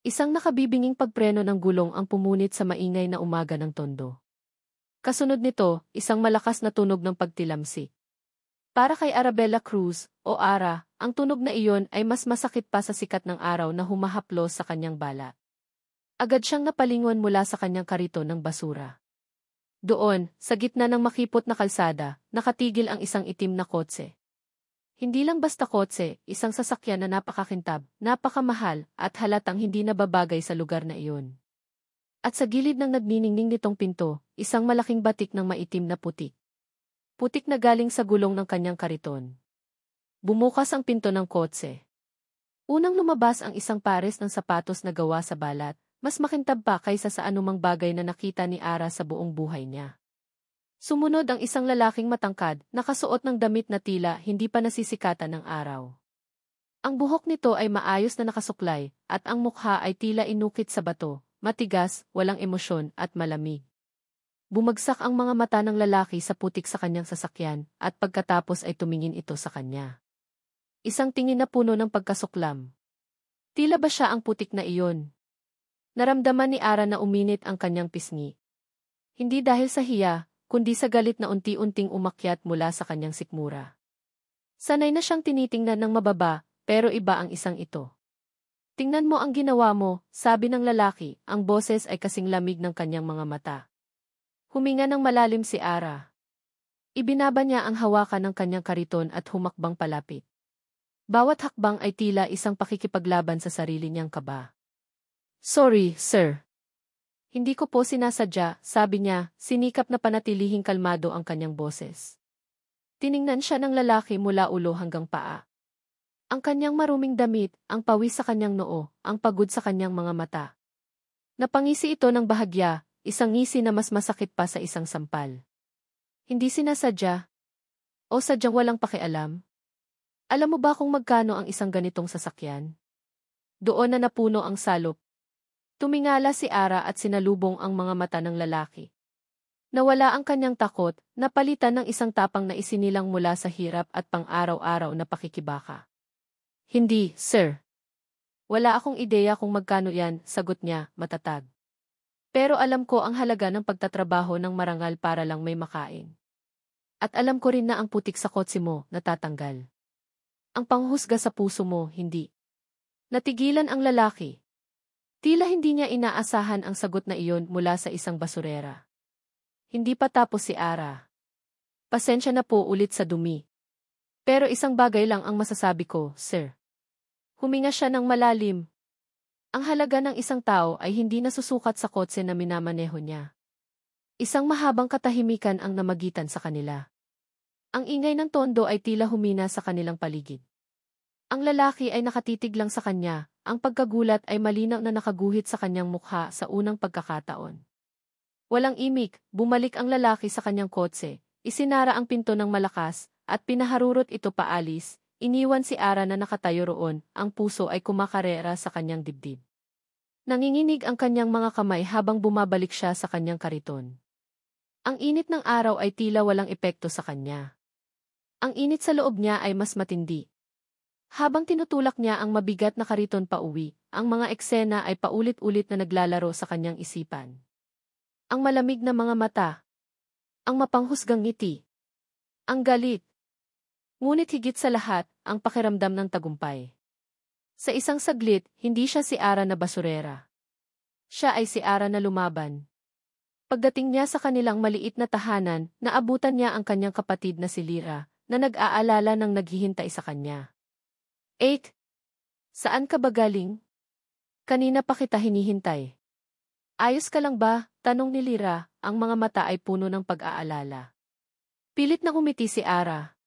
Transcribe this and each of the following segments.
Isang nakabibinging pagpreno ng gulong ang pumunit sa maingay na umaga ng Tondo. Kasunod nito, isang malakas na tunog ng pagtilamsi. Para kay Arabella Cruz, o Ara, ang tunog na iyon ay mas masakit pa sa sikat ng araw na humahaplos sa kanyang balat. Agad siyang napalingon mula sa kanyang kariton ng basura. Doon, sa gitna ng makipot na kalsada, nakatigil ang isang itim na kotse. Hindi lang basta kotse, isang sasakyan na napakakintab, napakamahal, at halatang hindi nababagay sa lugar na iyon. At sa gilid ng nagniningning nitong pinto, isang malaking batik ng maitim na putik. Putik na galing sa gulong ng kanyang kariton. Bumukas ang pinto ng kotse. Unang lumabas ang isang pares ng sapatos na gawa sa balat, mas makintab pa kaysa sa anumang bagay na nakita ni Ara sa buong buhay niya. Sumunod ang isang lalaking matangkad, nakasuot ng damit na tila hindi pa nasisikatan ng araw. Ang buhok nito ay maayos na nakasuklay, at ang mukha ay tila inukit sa bato, matigas, walang emosyon, at malamig. Bumagsak ang mga mata ng lalaki sa putik sa kanyang sasakyan, at pagkatapos ay tumingin ito sa kanya. Isang tingin na puno ng pagkasuklam. Tila ba siya ang putik na iyon? Naramdaman ni Ara na uminit ang kanyang pisngi. Hindi dahil sa hiya, kundi sa galit na unti-unting umakyat mula sa kanyang sikmura. Sanay na siyang tinitingnan ng mababa, pero iba ang isang ito. Tingnan mo ang ginawa mo, sabi ng lalaki, ang boses ay kasing lamig ng kanyang mga mata. Huminga ng malalim si Ara. Ibinaba niya ang hawakan ng kanyang kariton at humakbang palapit. Bawat hakbang ay tila isang pakikipaglaban sa sarili niyang kaba. Sorry, sir. Hindi ko po sinasadya, sabi niya, sinikap na panatilihing kalmado ang kanyang boses. Tiningnan siya ng lalaki mula ulo hanggang paa. Ang kanyang maruming damit, ang pawis sa kanyang noo, ang pagod sa kanyang mga mata. Napangisi ito ng bahagya, isang ngisi na mas masakit pa sa isang sampal. Hindi sinasadya? O sadyang walang pakialam? Alam mo ba kung magkano ang isang ganitong sasakyan? Doon na napuno ang salop. Tumingala si Ara at sinalubong ang mga mata ng lalaki. Nawala ang kanyang takot, napalitan ng isang tapang na isinilang mula sa hirap at pang-araw-araw na pakikibaka. Hindi, sir. Wala akong ideya kung magkano yan, sagot niya, matatag. Pero alam ko ang halaga ng pagtatrabaho ng marangal para lang may makain. At alam ko rin na ang putik sa kotse mo, natatanggal. Ang panghusga sa puso mo, hindi. Natigilan ang lalaki. Tila hindi niya inaasahan ang sagot na iyon mula sa isang basurera. Hindi pa tapos si Ara. Pasensya na po ulit sa dumi. Pero isang bagay lang ang masasabi ko, sir. Huminga siya ng malalim. Ang halaga ng isang tao ay hindi nasusukat sa kotse na minamaneho niya. Isang mahabang katahimikan ang namagitan sa kanila. Ang ingay ng tondo ay tila humina sa kanilang paligid. Ang lalaki ay nakatitig lang sa kanya, ang pagkagulat ay malinaw na nakaguhit sa kanyang mukha sa unang pagkakataon. Walang imik, bumalik ang lalaki sa kanyang kotse, isinara ang pinto ng malakas, at pinaharurot ito paalis, iniwan si Ara na nakatayo roon, ang puso ay kumakarera sa kanyang dibdib. Nanginginig ang kanyang mga kamay habang bumabalik siya sa kanyang kariton. Ang init ng araw ay tila walang epekto sa kanya. Ang init sa loob niya ay mas matindi. Habang tinutulak niya ang mabigat na kariton pauwi, ang mga eksena ay paulit-ulit na naglalaro sa kanyang isipan. Ang malamig na mga mata. Ang mapanghusgang ngiti. Ang galit. Ngunit higit sa lahat, ang pakiramdam ng tagumpay. Sa isang saglit, hindi siya si Ara na basurera. Siya ay si Ara na lumaban. Pagdating niya sa kanilang maliit na tahanan, naabutan niya ang kanyang kapatid na si Lyra, na nag-aalala ng naghihintay sa kanya. 8. Saan ka ba galing? Kanina pa kita hinihintay. Ayos ka lang ba? Tanong ni Lyra, ang mga mata ay puno ng pag-aalala. Pilit na umiti si Ara.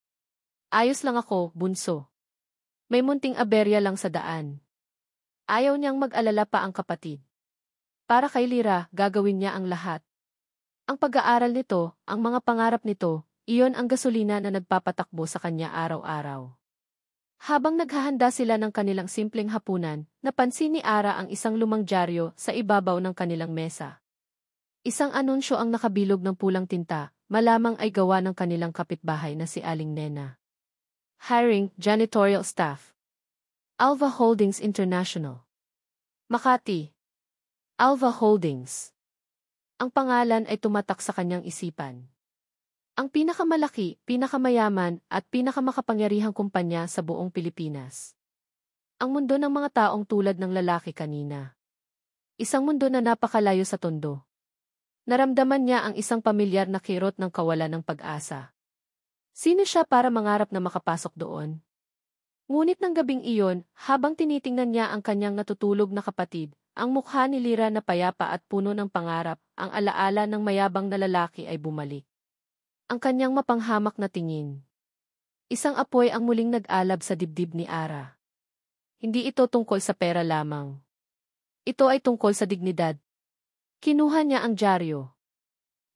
Ayos lang ako, bunso. May munting aberya lang sa daan. Ayaw niyang mag-alala pa ang kapatid. Para kay Lyra, gagawin niya ang lahat. Ang pag-aaral nito, ang mga pangarap nito, iyon ang gasolina na nagpapatakbo sa kanya araw-araw. Habang naghahanda sila ng kanilang simpleng hapunan, napansin ni Ara ang isang lumang dyaryo sa ibabaw ng kanilang mesa. Isang anunsyo ang nakabilog ng pulang tinta, malamang ay gawa ng kanilang kapitbahay na si Aling Nena. Hiring, janitorial staff. Alva Holdings International. Makati. Alva Holdings. Ang pangalan ay tumatak sa kanyang isipan. Ang pinakamalaki, pinakamayaman at pinakamakapangyarihang kumpanya sa buong Pilipinas. Ang mundo ng mga taong tulad ng lalaki kanina. Isang mundo na napakalayo sa tondo. Naramdaman niya ang isang pamilyar na kirot ng kawalan ng pag-asa. Sino siya para mangarap na makapasok doon? Ngunit ng gabing iyon, habang tinitingnan niya ang kanyang natutulog na kapatid, ang mukha ni Lyra na payapa at puno ng pangarap, ang alaala ng mayabang na lalaki ay bumalik. Ang kanyang mapanghamak na tingin. Isang apoy ang muling nag-alab sa dibdib ni Ara. Hindi ito tungkol sa pera lamang. Ito ay tungkol sa dignidad. Kinuha niya ang dyaryo.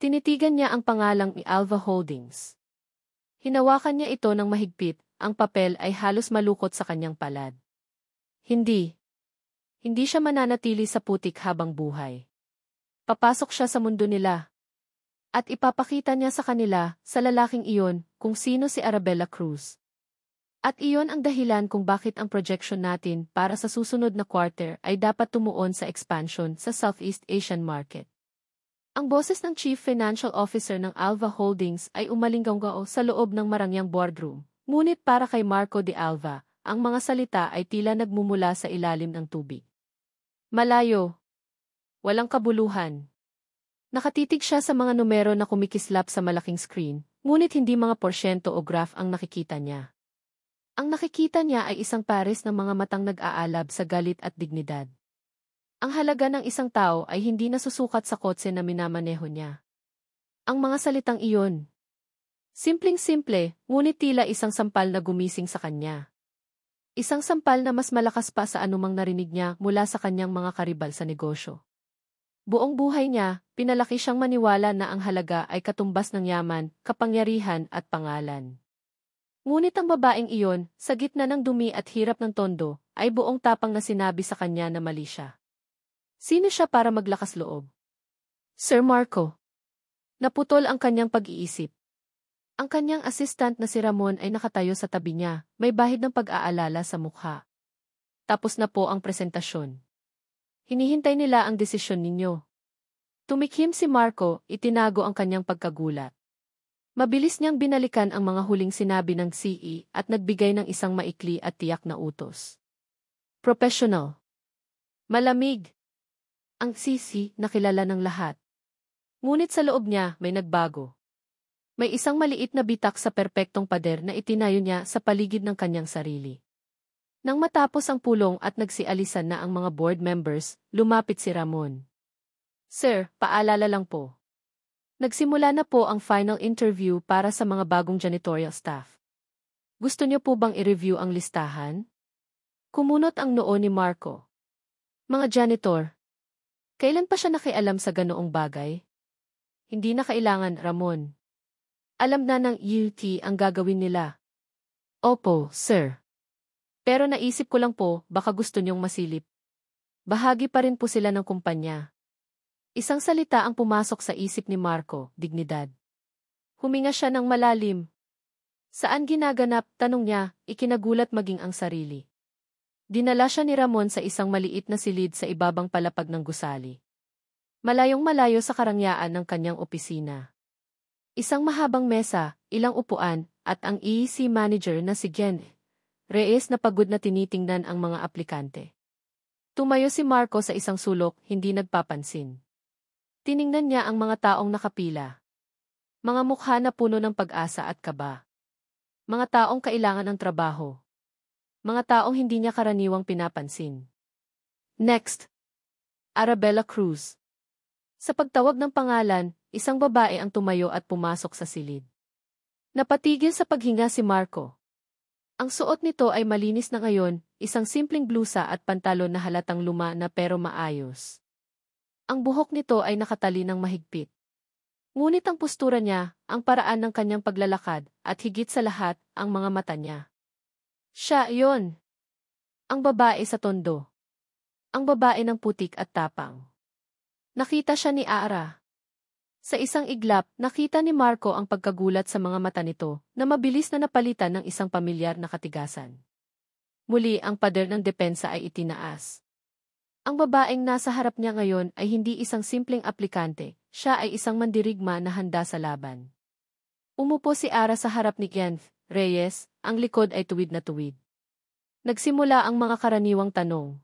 Tinitigan niya ang pangalang Alva Holdings. Hinawakan niya ito ng mahigpit, ang papel ay halos malukot sa kanyang palad. Hindi. Hindi siya mananatili sa putik habang buhay. Papasok siya sa mundo nila. At ipapakita niya sa kanila, sa lalaking iyon, kung sino si Arabella Cruz. At iyon ang dahilan kung bakit ang projection natin para sa susunod na quarter ay dapat tumuon sa expansion sa Southeast Asian market. Ang boses ng Chief Financial Officer ng Alva Holdings ay umalinggao sa loob ng marangyang boardroom. Ngunit para kay Marco de Alva, ang mga salita ay tila nagmumula sa ilalim ng tubig. Malayo. Walang kabuluhan. Nakatitig siya sa mga numero na kumikislap sa malaking screen, ngunit hindi mga porsyento o graph ang nakikita niya. Ang nakikita niya ay isang pares ng mga matang nag-aalab sa galit at dignidad. Ang halaga ng isang tao ay hindi nasusukat sa kotse na minamaneho niya. Ang mga salitang iyon. Simpleng-simple, ngunit tila isang sampal na gumising sa kanya. Isang sampal na mas malakas pa sa anumang narinig niya mula sa kanyang mga karibal sa negosyo. Buong buhay niya, pinalaki siyang maniwala na ang halaga ay katumbas ng yaman, kapangyarihan at pangalan. Ngunit ang babaeng iyon, sa gitna ng dumi at hirap ng tondo, ay buong tapang na sinabi sa kanya na mali siya. Sino siya para maglakas loob? Sir Marco. Naputol ang kanyang pag-iisip. Ang kanyang assistant na si Ramon ay nakatayo sa tabi niya, may bahid ng pag-aalala sa mukha. Tapos na po ang presentasyon. Hinihintay nila ang desisyon ninyo. Tumikhim si Marco, itinago ang kanyang pagkagulat. Mabilis niyang binalikan ang mga huling sinabi ng CE at nagbigay ng isang maikli at tiyak na utos. Professional. Malamig. Ang CC nakilala ng lahat. Ngunit sa loob niya may nagbago. May isang maliit na bitak sa perpektong pader na itinayo niya sa paligid ng kanyang sarili. Nang matapos ang pulong at nagsialisan na ang mga board members, lumapit si Ramon. Sir, paalala lang po. Nagsimula na po ang final interview para sa mga bagong janitorial staff. Gusto niyo po bang i-review ang listahan? Kumunot ang noo ni Marco. Mga janitor. Kailan pa siya nakialam sa ganoong bagay? Hindi na kailangan, Ramon. Alam na ng UT ang gagawin nila. Opo, sir. Pero naisip ko lang po, baka gusto niyong masilip. Bahagi pa rin po sila ng kumpanya. Isang salita ang pumasok sa isip ni Marco, dignidad. Huminga siya ng malalim. Saan ginaganap, tanong niya, ikinagulat maging ang sarili. Dinala siya ni Ramon sa isang maliit na silid sa ibabang palapag ng gusali. Malayong malayo sa karangyaan ng kanyang opisina. Isang mahabang mesa, ilang upuan, at ang EC manager na si Jen Reyes na pagod na tinitingnan ang mga aplikante. Tumayo si Marco sa isang sulok, hindi nagpapansin. Tiningnan niya ang mga taong nakapila. Mga mukha na puno ng pag-asa at kaba. Mga taong kailangan ng trabaho. Mga taong hindi niya karaniwang pinapansin. Next. Arabella Cruz. Sa pagtawag ng pangalan, isang babae ang tumayo at pumasok sa silid. Napatigil sa paghinga si Marco. Ang suot nito ay malinis na ngayon, isang simpleng blusa at pantalon na halatang luma na pero maayos. Ang buhok nito ay nakatali ng mahigpit. Ngunit ang postura niya, ang paraan ng kanyang paglalakad, at higit sa lahat, ang mga mata niya. Siya iyon. Ang babae sa tondo. Ang babae ng putik at tapang. Nakita siya ni Ara. Sa isang iglap, nakita ni Marco ang pagkagulat sa mga mata nito na mabilis na napalitan ng isang pamilyar na katigasan. Muli ang pader ng depensa ay itinaas. Ang babaeng nasa harap niya ngayon ay hindi isang simpleng aplikante, siya ay isang mandirigma na handa sa laban. Umupo si Ara sa harap ni Genv Reyes, ang likod ay tuwid na tuwid. Nagsimula ang mga karaniwang tanong.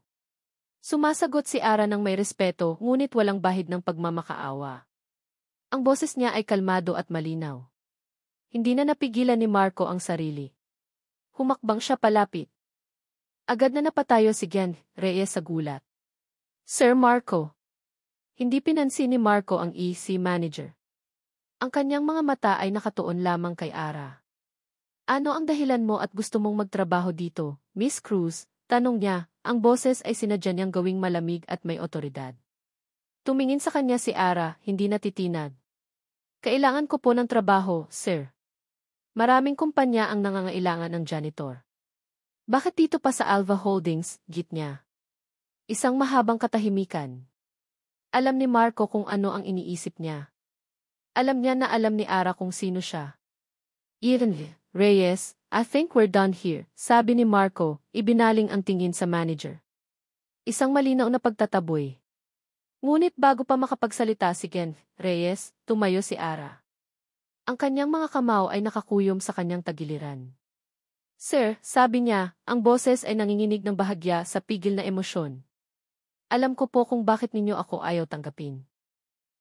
Sumasagot si Ara ng may respeto ngunit walang bahid ng pagmamakaawa. Ang boses niya ay kalmado at malinaw. Hindi na napigilan ni Marco ang sarili. Humakbang siya palapit. Agad na napatayo si Genv Reyes sa gulat. Sir Marco. Hindi pinansin ni Marco ang EC manager. Ang kanyang mga mata ay nakatuon lamang kay Ara. Ano ang dahilan mo at gusto mong magtrabaho dito, Miss Cruz? Tanong niya, ang boses ay sinadya niyang gawing malamig at may otoridad. Tumingin sa kanya si Ara, hindi natitinag. Kailangan ko po ng trabaho, sir. Maraming kumpanya ang nangangailangan ng janitor. Bakit dito pa sa Alva Holdings, git niya? Isang mahabang katahimikan. Alam ni Marco kung ano ang iniisip niya. Alam niya na alam ni Ara kung sino siya. Reyes, I think we're done here, sabi ni Marco, ibinaling ang tingin sa manager. Isang malinaw na pagtataboy. Ngunit bago pa makapagsalita si Genv Reyes, tumayo si Ara. Ang kanyang mga kamao ay nakakuyom sa kanyang tagiliran. Sir, sabi niya, ang boses ay nanginginig ng bahagya sa pigil na emosyon. Alam ko po kung bakit ninyo ako ayaw tanggapin.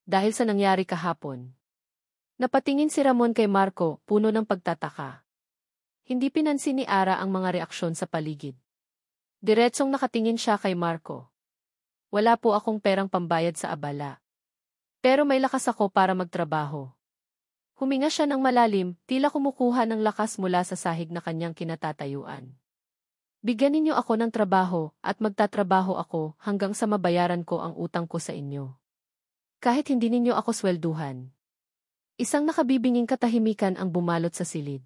Dahil sa nangyari kahapon. Napatingin si Ramon kay Marco, puno ng pagtataka. Hindi pinansin ni Ara ang mga reaksyon sa paligid. Diretsong nakatingin siya kay Marco. Wala po akong perang pambayad sa abala. Pero may lakas ako para magtrabaho. Huminga siya ng malalim, tila kumukuha ng lakas mula sa sahig na kanyang kinatatayuan. Bigyan ninyo ako ng trabaho at magtatrabaho ako hanggang sa mabayaran ko ang utang ko sa inyo. Kahit hindi ninyo ako swelduhan. Isang nakabibinging katahimikan ang bumalot sa silid.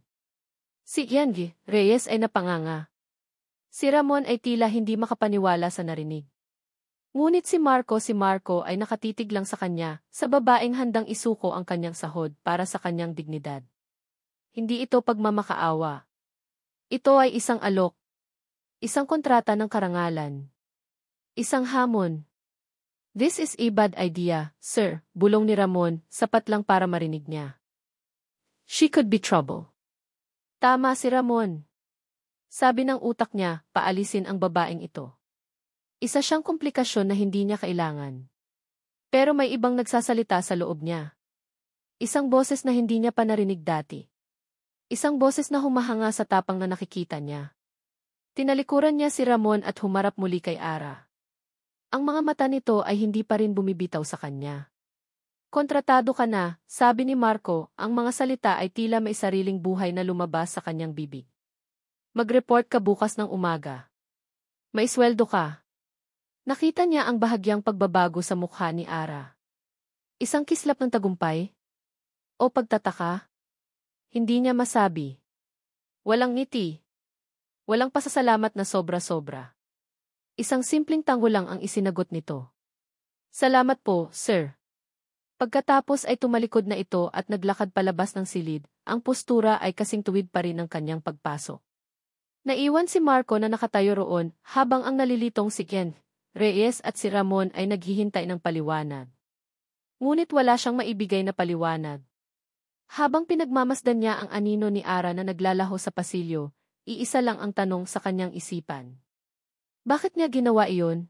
Si Genv Reyes ay napanganga. Si Ramon ay tila hindi makapaniwala sa narinig. Ngunit si Marco ay nakatitig lang sa kanya, sa babaeng handang isuko ang kanyang sahod para sa kanyang dignidad. Hindi ito pagmamakaawa. Ito ay isang alok. Isang kontrata ng karangalan. Isang hamon. This is a bad idea, sir, bulong ni Ramon, sapat lang para marinig niya. She could be trouble. Tama si Ramon. Sabi ng utak niya, paalisin ang babaeng ito. Isa siyang komplikasyon na hindi niya kailangan. Pero may ibang nagsasalita sa loob niya. Isang boses na hindi niya pa narinig dati. Isang boses na humahanga sa tapang na nakikita niya. Tinalikuran niya si Ramon at humarap muli kay Ara. Ang mga mata nito ay hindi pa rin bumibitaw sa kanya. Kontratado ka na, sabi ni Marco, ang mga salita ay tila may sariling buhay na lumabas sa kanyang bibig. Mag-report ka bukas ng umaga. May sweldo ka. Nakita niya ang bahagyang pagbabago sa mukha ni Ara. Isang kislap ng tagumpay? O pagtataka? Hindi niya masabi. Walang ngiti. Walang pasasalamat na sobra-sobra. Isang simpleng tango lang ang isinagot nito. Salamat po, sir. Pagkatapos ay tumalikod na ito at naglakad palabas ng silid, ang postura ay kasing tuwid pa rin ng kanyang pagpasok. Naiwan si Marco na nakatayo roon habang ang nalilitong si Genv Reyes at si Ramon ay naghihintay ng paliwanag. Ngunit wala siyang maibigay na paliwanag. Habang pinagmamasdan niya ang anino ni Ara na naglalaho sa pasilyo, iisa lang ang tanong sa kanyang isipan. Bakit niya ginawa iyon?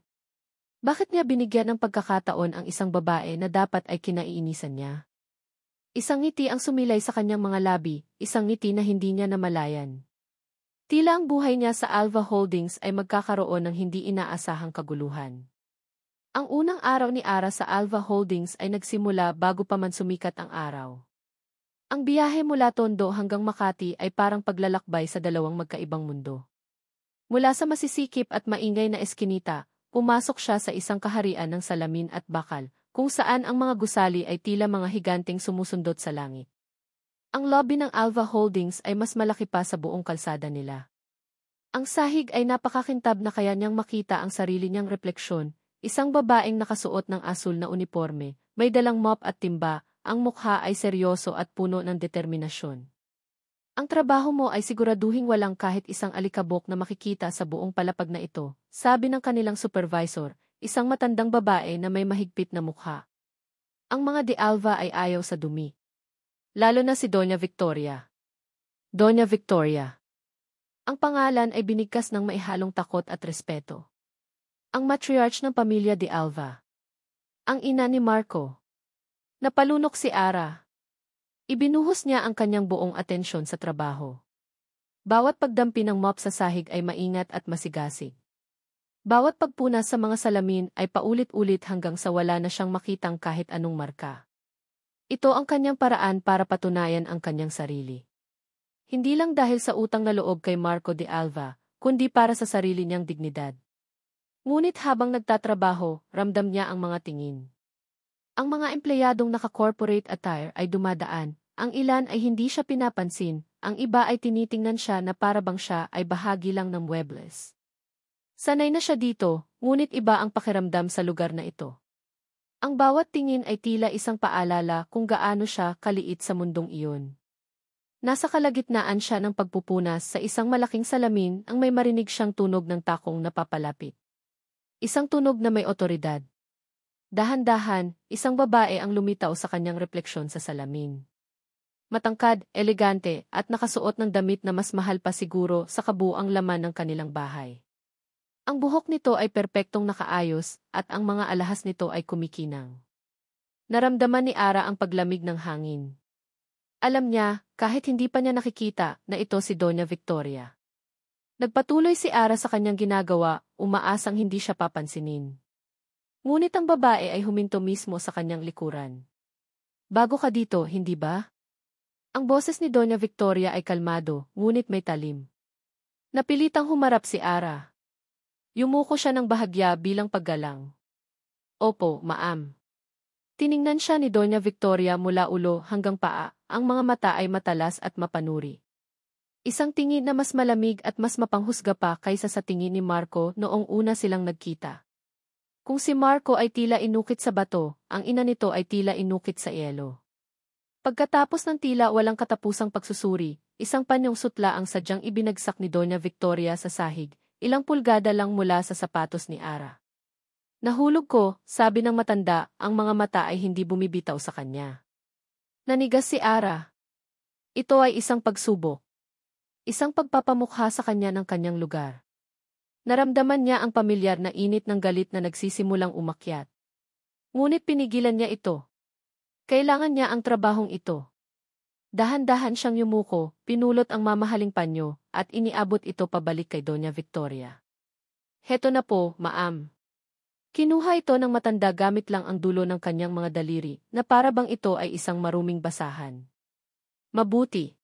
Bakit niya binigyan ng pagkakataon ang isang babae na dapat ay kinaiinisan niya? Isang ngiti ang sumilay sa kanyang mga labi, isang ngiti na hindi niya namalayan. Tila ang buhay niya sa Alva Holdings ay magkakaroon ng hindi inaasahang kaguluhan. Ang unang araw ni Ara sa Alva Holdings ay nagsimula bago pa man sumikat ang araw. Ang biyahe mula Tondo hanggang Makati ay parang paglalakbay sa dalawang magkaibang mundo. Mula sa masisikip at maingay na eskinita, pumasok siya sa isang kaharian ng salamin at bakal, kung saan ang mga gusali ay tila mga higanteng sumusundot sa langit. Ang lobby ng Alva Holdings ay mas malaki pa sa buong kalsada nila. Ang sahig ay napakakintab na kaya niyang makita ang sarili niyang refleksyon, isang babaeng nakasuot ng asul na uniforme, may dalang mop at timba, ang mukha ay seryoso at puno ng determinasyon. Ang trabaho mo ay siguraduhing walang kahit isang alikabok na makikita sa buong palapag na ito, sabi ng kanilang supervisor, isang matandang babae na may mahigpit na mukha. Ang mga de Alva ay ayaw sa dumi. Lalo na si Doña Victoria. Doña Victoria. Ang pangalan ay binigkas ng maihalong takot at respeto. Ang matriarch ng pamilya de Alva. Ang ina ni Marco. Napalunok si Ara. Ibinuhos niya ang kanyang buong atensyon sa trabaho. Bawat pagdampi ng mop sa sahig ay maingat at masigasig. Bawat pagpunas sa mga salamin ay paulit-ulit hanggang sa wala na siyang makitang kahit anong marka. Ito ang kanyang paraan para patunayan ang kanyang sarili. Hindi lang dahil sa utang na loob kay Marco de Alva, kundi para sa sarili niyang dignidad. Ngunit habang nagtatrabaho, ramdam niya ang mga tingin. Ang mga empleyadong naka-corporate attire ay dumadaan, ang ilan ay hindi siya pinapansin, ang iba ay tinitingnan siya na para bang siya ay bahagi lang ng muebles. Sanay na siya dito, ngunit iba ang pakiramdam sa lugar na ito. Ang bawat tingin ay tila isang paalala kung gaano siya kaliit sa mundong iyon. Nasa kalagitnaan siya ng pagpupunas sa isang malaking salamin ang may marinig siyang tunog ng takong napapalapit. Isang tunog na may otoridad. Dahan-dahan, isang babae ang lumitaw sa kanyang refleksyon sa salamin. Matangkad, elegante, at nakasuot ng damit na mas mahal pa siguro sa kabuuang laman ng kanilang bahay. Ang buhok nito ay perpektong nakaayos, at ang mga alahas nito ay kumikinang. Naramdaman ni Ara ang paglamig ng hangin. Alam niya, kahit hindi pa niya nakikita, na ito si Doña Victoria. Nagpatuloy si Ara sa kanyang ginagawa, umaasang hindi siya papansinin. Ngunit ang babae ay huminto mismo sa kanyang likuran. Bago ka dito, hindi ba? Ang boses ni Doña Victoria ay kalmado, ngunit may talim. Napilitang humarap si Ara. Yumuko siya ng bahagya bilang paggalang. Opo, ma'am. Tiningnan siya ni Doña Victoria mula ulo hanggang paa, ang mga mata ay matalas at mapanuri. Isang tingin na mas malamig at mas mapanghusga pa kaysa sa tingin ni Marco noong una silang nagkita. Kung si Marco ay tila inukit sa bato, ang ina nito ay tila inukit sa yelo. Pagkatapos ng tila walang katapusang pagsusuri, isang panyong sutla ang sadyang ibinagsak ni Doña Victoria sa sahig, ilang pulgada lang mula sa sapatos ni Ara. Nahulog ko, sabi ng matanda, ang mga mata ay hindi bumibitaw sa kanya. Nanigas si Ara. Ito ay isang pagsubok. Isang pagpapamukha sa kanya ng kanyang lugar. Naramdaman niya ang pamilyar na init ng galit na nagsisimulang umakyat. Ngunit pinigilan niya ito. Kailangan niya ang trabahong ito. Dahan-dahan siyang yumuko, pinulot ang mamahaling panyo, at iniabot ito pabalik kay Doña Victoria. Heto na po, ma'am. Kinuha ito ng matanda gamit lang ang dulo ng kanyang mga daliri, na para bang ito ay isang maruming basahan. Mabuti.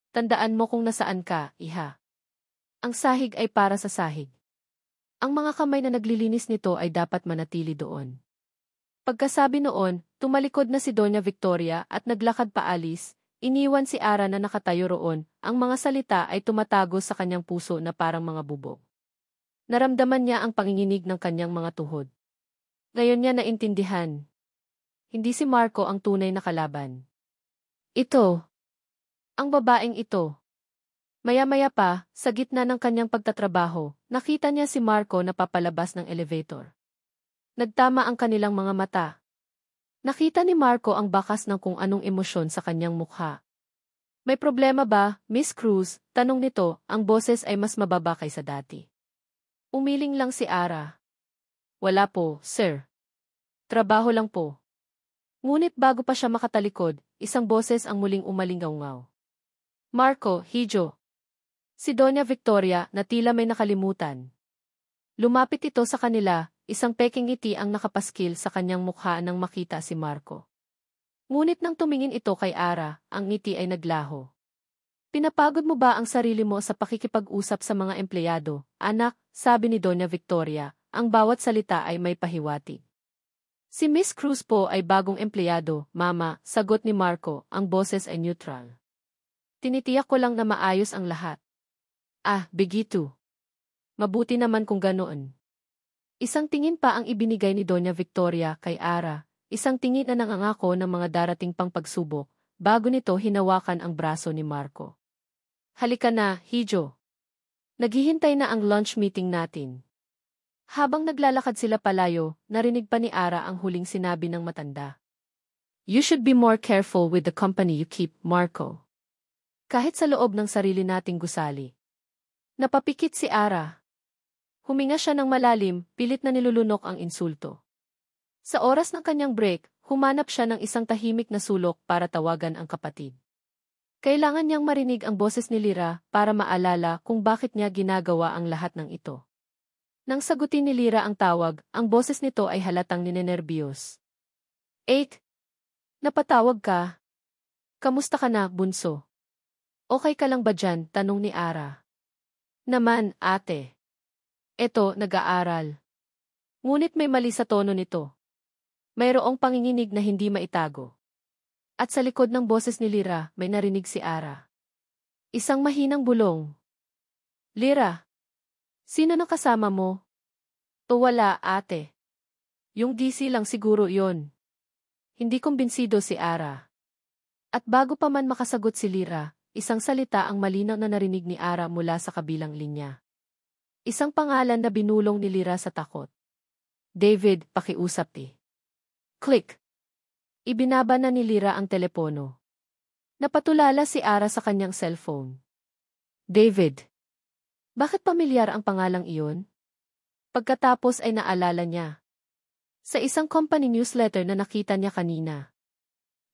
Tandaan mo kung nasaan ka, iha. Ang sahig ay para sa sahig. Ang mga kamay na naglilinis nito ay dapat manatili doon. Pagkasabi noon, tumalikod na si Doña Victoria at naglakad paalis. Iniwan si Ara na nakatayo roon, ang mga salita ay tumatago sa kanyang puso na parang mga bubog. Naramdaman niya ang panginginig ng kanyang mga tuhod. Ngayon niya naintindihan. Hindi si Marco ang tunay na kalaban. Ito. Ang babaeng ito. Maya-maya pa, sa gitna ng kanyang pagtatrabaho, nakita niya si Marco na papalabas ng elevator. Nagtama ang kanilang mga mata. Nakita ni Marco ang bakas ng kung anong emosyon sa kanyang mukha. May problema ba, Miss Cruz? Tanong nito, ang boses ay mas mababa kaysa dati. Umiling lang si Ara. Wala po, sir. Trabaho lang po. Ngunit bago pa siya makatalikod, isang boses ang muling umalingaw-ngaw. Marco, Hijo. Si Doña Victoria na tila may nakalimutan. Lumapit ito sa kanila, isang peking ngiti ang nakapaskil sa kanyang mukha nang makita si Marco. Ngunit nang tumingin ito kay Ara, ang ngiti ay naglaho. Pinapagod mo ba ang sarili mo sa pakikipag-usap sa mga empleyado, anak? Sabi ni Doña Victoria, ang bawat salita ay may pahiwatig. Si Miss Cruz po ay bagong empleyado, mama, sagot ni Marco, ang boses ay neutral. Tinitiyak ko lang na maayos ang lahat. Ah, begitu. Mabuti naman kung ganoon. Isang tingin pa ang ibinigay ni Doña Victoria kay Ara, isang tingin na nangangako ng mga darating pang pagsubok, bago nito hinawakan ang braso ni Marco. Halika na, Hijo. Naghihintay na ang lunch meeting natin. Habang naglalakad sila palayo, narinig pa ni Ara ang huling sinabi ng matanda. You should be more careful with the company you keep, Marco. Kahit sa loob ng sarili nating gusali. Napapikit si Ara. Huminga siya ng malalim, pilit na nilulunok ang insulto. Sa oras ng kanyang break, humanap siya ng isang tahimik na sulok para tawagan ang kapatid. Kailangan niyang marinig ang boses ni Lyra para maalala kung bakit niya ginagawa ang lahat ng ito. Nang sagutin ni Lyra ang tawag, ang boses nito ay halatang ninenerbiyos. 8. Napatawag ka? Kamusta ka na, bunso? Okay ka lang ba dyan? Tanong ni Ara. Naman, ate. Eto, nag-aaral. Ngunit may mali sa tono nito. Mayroong panginginig na hindi maitago. At sa likod ng boses ni Lyra, may narinig si Ara. Isang mahinang bulong. Lyra, sino na kasama mo? O wala, ate. Yung DC lang siguro yon. Hindi kumbinsido si Ara. At bago pa man makasagot si Lyra, isang salita ang malinaw na narinig ni Ara mula sa kabilang linya. Isang pangalan na binulong ni Lyra sa takot. David, pakiusap ti. Click. Ibinaba na ni Lyra ang telepono. Napatulala si Ara sa kanyang cellphone. David. Bakit pamilyar ang pangalang iyon? Pagkatapos ay naalala niya. Sa isang company newsletter na nakita niya kanina.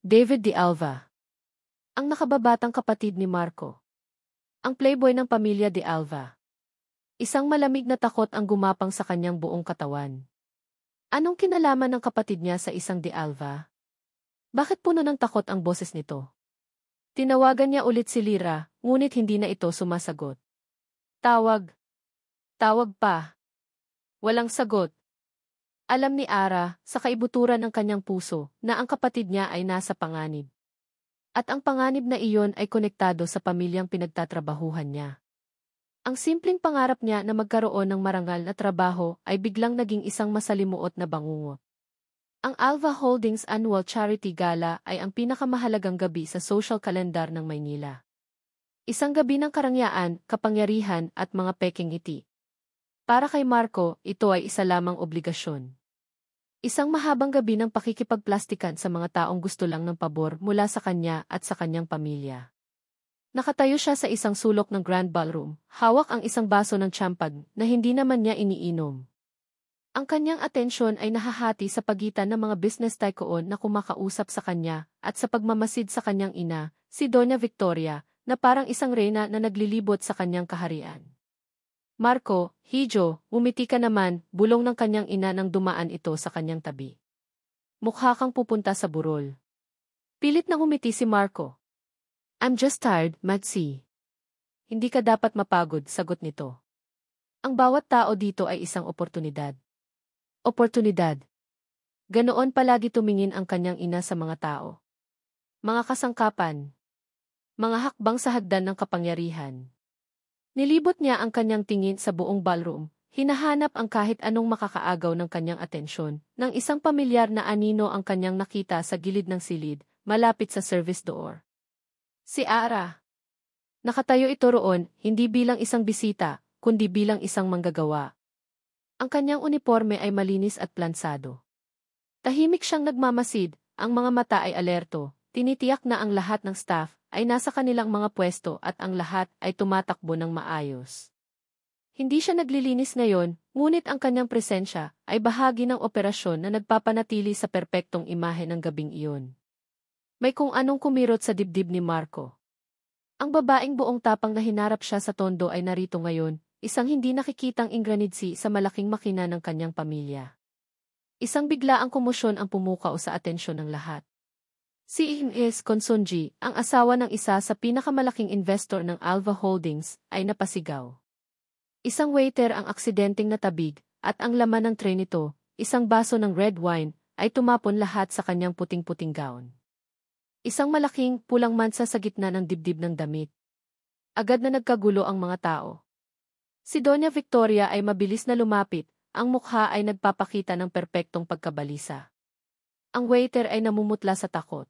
David de Alva. Ang nakababatang kapatid ni Marco. Ang playboy ng pamilya de Alva. Isang malamig na takot ang gumapang sa kanyang buong katawan. Anong kinalaman ng kapatid niya sa isang de Alva? Bakit puno ng takot ang boses nito? Tinawagan niya ulit si Lyra, ngunit hindi na ito sumasagot. Tawag. Tawag pa. Walang sagot. Alam ni Ara, sa kaibuturan ng kanyang puso, na ang kapatid niya ay nasa panganib. At ang panganib na iyon ay konektado sa pamilyang pinagtatrabahuhan niya. Ang simpleng pangarap niya na magkaroon ng marangal na trabaho ay biglang naging isang masalimuot na bangungot. Ang Alva Holdings Annual Charity Gala ay ang pinakamahalagang gabi sa social calendar ng Maynila. Isang gabi ng karangyaan, kapangyarihan at mga peking ngiti. Para kay Marco, ito ay isa lamang obligasyon. Isang mahabang gabi ng pakikipagplastikan sa mga taong gusto lang ng pabor mula sa kanya at sa kanyang pamilya. Nakatayo siya sa isang sulok ng Grand Ballroom, hawak ang isang baso ng champagne na hindi naman niya iniinom. Ang kanyang atensyon ay nahahati sa pagitan ng mga business tycoon na kumakausap sa kanya at sa pagmamasid sa kanyang ina, si Doña Victoria, na parang isang reyna na naglilibot sa kanyang kaharian. Marco, Hijo, umiti ka naman, bulong ng kanyang ina nang dumaan ito sa kanyang tabi. Mukha kang pupunta sa burol. Pilit na umiti si Marco. I'm just tired, Matsi. Hindi ka dapat mapagod, sagot nito. Ang bawat tao dito ay isang oportunidad. Oportunidad. Ganoon palagi tumingin ang kanyang ina sa mga tao. Mga kasangkapan. Mga hakbang sa hagdan ng kapangyarihan. Nilibot niya ang kanyang tingin sa buong ballroom, hinahanap ang kahit anong makakaagaw ng kanyang atensyon, nang isang pamilyar na anino ang kanyang nakita sa gilid ng silid, malapit sa service door. Si Ara. Nakatayo ito roon, hindi bilang isang bisita, kundi bilang isang manggagawa. Ang kanyang uniforme ay malinis at plansado. Tahimik siyang nagmamasid, ang mga mata ay alerto, tinitiyak na ang lahat ng staff ay nasa kanilang mga pwesto at ang lahat ay tumatakbo ng maayos. Hindi siya naglilinis ngayon, ngunit ang kanyang presensya ay bahagi ng operasyon na nagpapanatili sa perpektong imahe ng gabing iyon. May kung anong kumirot sa dibdib ni Marco. Ang babaeng buong tapang na hinarap siya sa tondo ay narito ngayon, isang hindi nakikitang ingranidsi sa malaking makina ng kanyang pamilya. Isang biglaang komosyon ang pumukao sa atensyon ng lahat. Si Ines Consonji, ang asawa ng isa sa pinakamalaking investor ng Alva Holdings, ay napasigaw. Isang waiter ang aksidenteng natabig, at ang laman ng tray nito, isang baso ng red wine, ay tumapon lahat sa kanyang puting-puting gown. Isang malaking, pulang mansa sa gitna ng dibdib ng damit. Agad na nagkagulo ang mga tao. Si Doña Victoria ay mabilis na lumapit, ang mukha ay nagpapakita ng perpektong pagkabalisa. Ang waiter ay namumutla sa takot.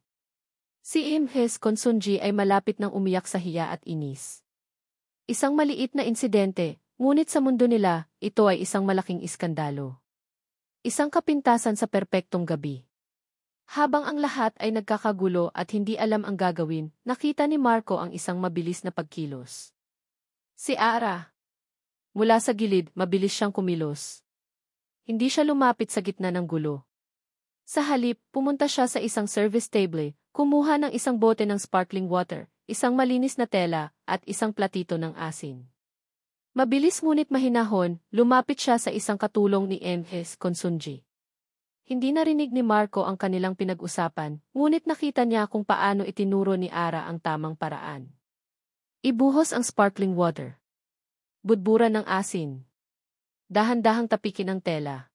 Si Ines Consonji ay malapit nang umiyak sa hiya at inis. Isang maliit na insidente, ngunit sa mundo nila, ito ay isang malaking iskandalo. Isang kapintasan sa perpektong gabi. Habang ang lahat ay nagkakagulo at hindi alam ang gagawin, nakita ni Marco ang isang mabilis na pagkilos. Si Ara. Mula sa gilid, mabilis siyang kumilos. Hindi siya lumapit sa gitna ng gulo. Sa halip, pumunta siya sa isang service table, kumuha ng isang bote ng sparkling water, isang malinis na tela, at isang platito ng asin. Mabilis ngunit mahinahon, lumapit siya sa isang katulong ni M.S. Konsunji. Hindi narinig ni Marco ang kanilang pinag-usapan, ngunit nakita niya kung paano itinuro ni Ara ang tamang paraan. Ibuhos ang sparkling water. Budburan ng asin. Dahan-dahang tapikin ang tela.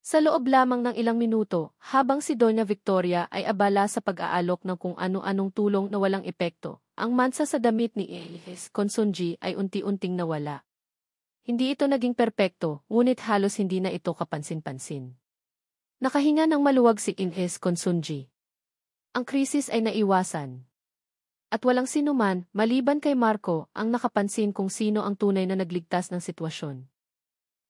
Sa loob lamang ng ilang minuto, habang si Doña Victoria ay abala sa pag-aalok ng kung ano-anong tulong na walang epekto, ang mansa sa damit ni M.S. Konsunji ay unti-unting nawala. Hindi ito naging perpekto, ngunit halos hindi na ito kapansin-pansin. Nakahinga ng maluwag si M.S. Konsunji. Ang krisis ay naiwasan. At walang sinuman, maliban kay Marco, ang nakapansin kung sino ang tunay na nagligtas ng sitwasyon.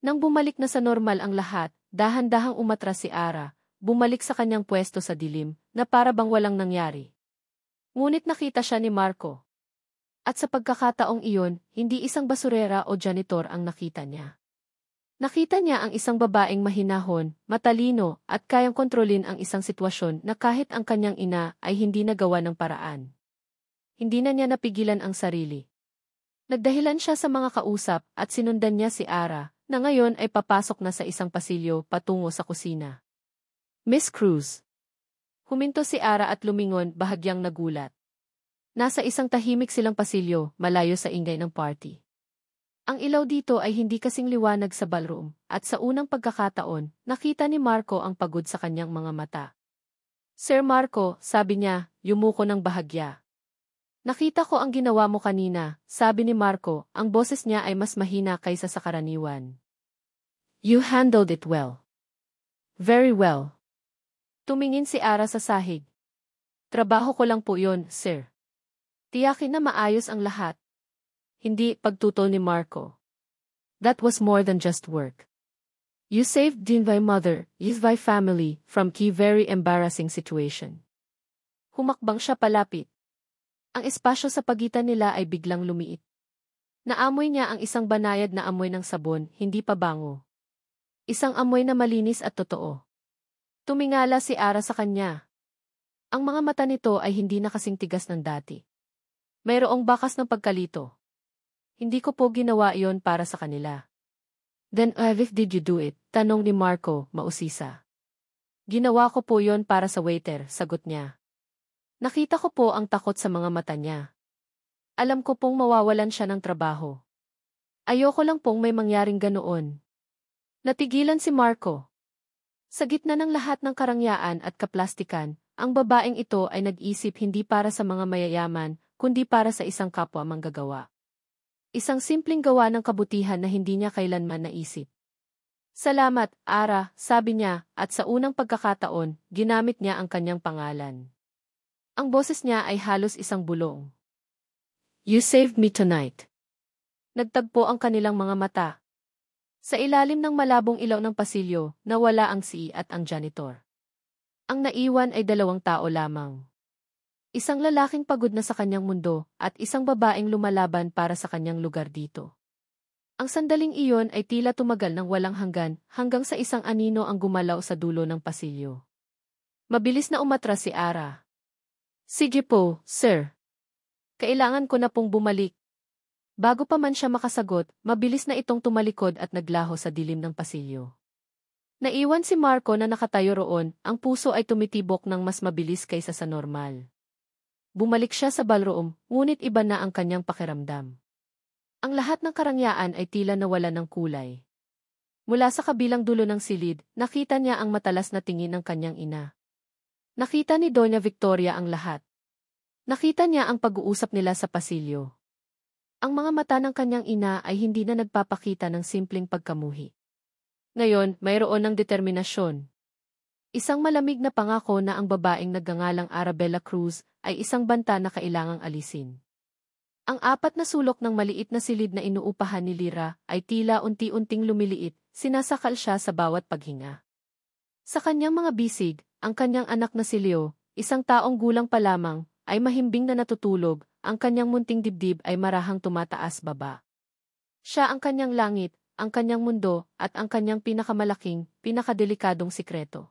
Nang bumalik na sa normal ang lahat, dahan-dahang umatras si Ara, bumalik sa kanyang pwesto sa dilim, na para bang walang nangyari. Ngunit nakita siya ni Marco. At sa pagkakataong iyon, hindi isang basurera o janitor ang nakita niya. Nakita niya ang isang babaeng mahinahon, matalino, at kayang kontrolin ang isang sitwasyon na kahit ang kanyang ina ay hindi nagawa ng paraan. Hindi na niya napigilan ang sarili. Nagdahilan siya sa mga kausap at sinundan niya si Ara, na ngayon ay papasok na sa isang pasilyo patungo sa kusina. Miss Cruz. Huminto si Ara at lumingon, bahagyang nagulat. Nasa isang tahimik silang pasilyo, malayo sa ingay ng party. Ang ilaw dito ay hindi kasing liwanag sa ballroom, at sa unang pagkakataon, nakita ni Marco ang pagod sa kanyang mga mata. Sir Marco, sabi niya, yumuko ng bahagya. Nakita ko ang ginawa mo kanina, sabi ni Marco, ang boses niya ay mas mahina kaysa sa karaniwan. You handled it well. Very well. Tumingin si Ara sa sahig. Trabaho ko lang po yon, sir. Tiyakin na maayos ang lahat. Hindi, pagtutol ni Marco. That was more than just work. You saved my mother, my family, from a very embarrassing situation. Humakbang siya palapit. Ang espasyo sa pagitan nila ay biglang lumiit. Naamoy niya ang isang banayad na amoy ng sabon, hindi pa bango. Isang amoy na malinis at totoo. Tumingala si Ara sa kanya. Ang mga mata nito ay hindi na kasing tigas ng dati. Mayroong bakas ng pagkalito. Hindi ko po ginawa iyon para sa kanila. Then if did you do it? Tanong ni Marco, mausisa. Ginawa ko po iyon para sa waiter, sagot niya. Nakita ko po ang takot sa mga mata niya. Alam ko pong mawawalan siya ng trabaho. Ayoko lang pong may mangyaring ganoon. Natigilan si Marco. Sa gitna ng lahat ng karangyaan at kaplastikan, ang babaeng ito ay nag-isip hindi para sa mga mayayaman, kundi para sa isang kapwa manggagawa. Isang simpleng gawa ng kabutihan na hindi niya kailanman naisip. Salamat, Ara, sabi niya, at sa unang pagkakataon, ginamit niya ang kanyang pangalan. Ang boses niya ay halos isang bulong. You saved me tonight. Nagtagpo ang kanilang mga mata. Sa ilalim ng malabong ilaw ng pasilyo, nawala ang si at ang janitor. Ang naiwan ay dalawang tao lamang. Isang lalaking pagod na sa kanyang mundo, at isang babaeng lumalaban para sa kanyang lugar dito. Ang sandaling iyon ay tila tumagal ng walang hanggang sa isang anino ang gumalaw sa dulo ng pasilyo. Mabilis na umatras si Ara. Sige po, sir. Kailangan ko na pong bumalik. Bago pa man siya makasagot, mabilis na itong tumalikod at naglaho sa dilim ng pasilyo. Naiwan si Marco na nakatayo roon, ang puso ay tumitibok ng mas mabilis kaysa sa normal. Bumalik siya sa ballroom, ngunit iba na ang kanyang pakiramdam. Ang lahat ng karangyaan ay tila nawala ng kulay. Mula sa kabilang dulo ng silid, nakita niya ang matalas na tingin ng kanyang ina. Nakita ni Doña Victoria ang lahat. Nakita niya ang pag-uusap nila sa pasilyo. Ang mga mata ng kanyang ina ay hindi na nagpapakita ng simpleng pagkamuhi. Ngayon, mayroon ng determinasyon. Isang malamig na pangako na ang babaeng nagngangalang Arabella Cruz ay isang banta na kailangang alisin. Ang apat na sulok ng maliit na silid na inuupahan ni Lyra ay tila unti-unting lumiliit, sinasakal siya sa bawat paghinga. Sa kanyang mga bisig, ang kanyang anak na si Leo, isang taong gulang pa lamang, ay mahimbing na natutulog, ang kanyang munting dibdib ay marahang tumataas baba. Siya ang kanyang langit, ang kanyang mundo, at ang kanyang pinakamalaking, pinakadelikadong sikreto.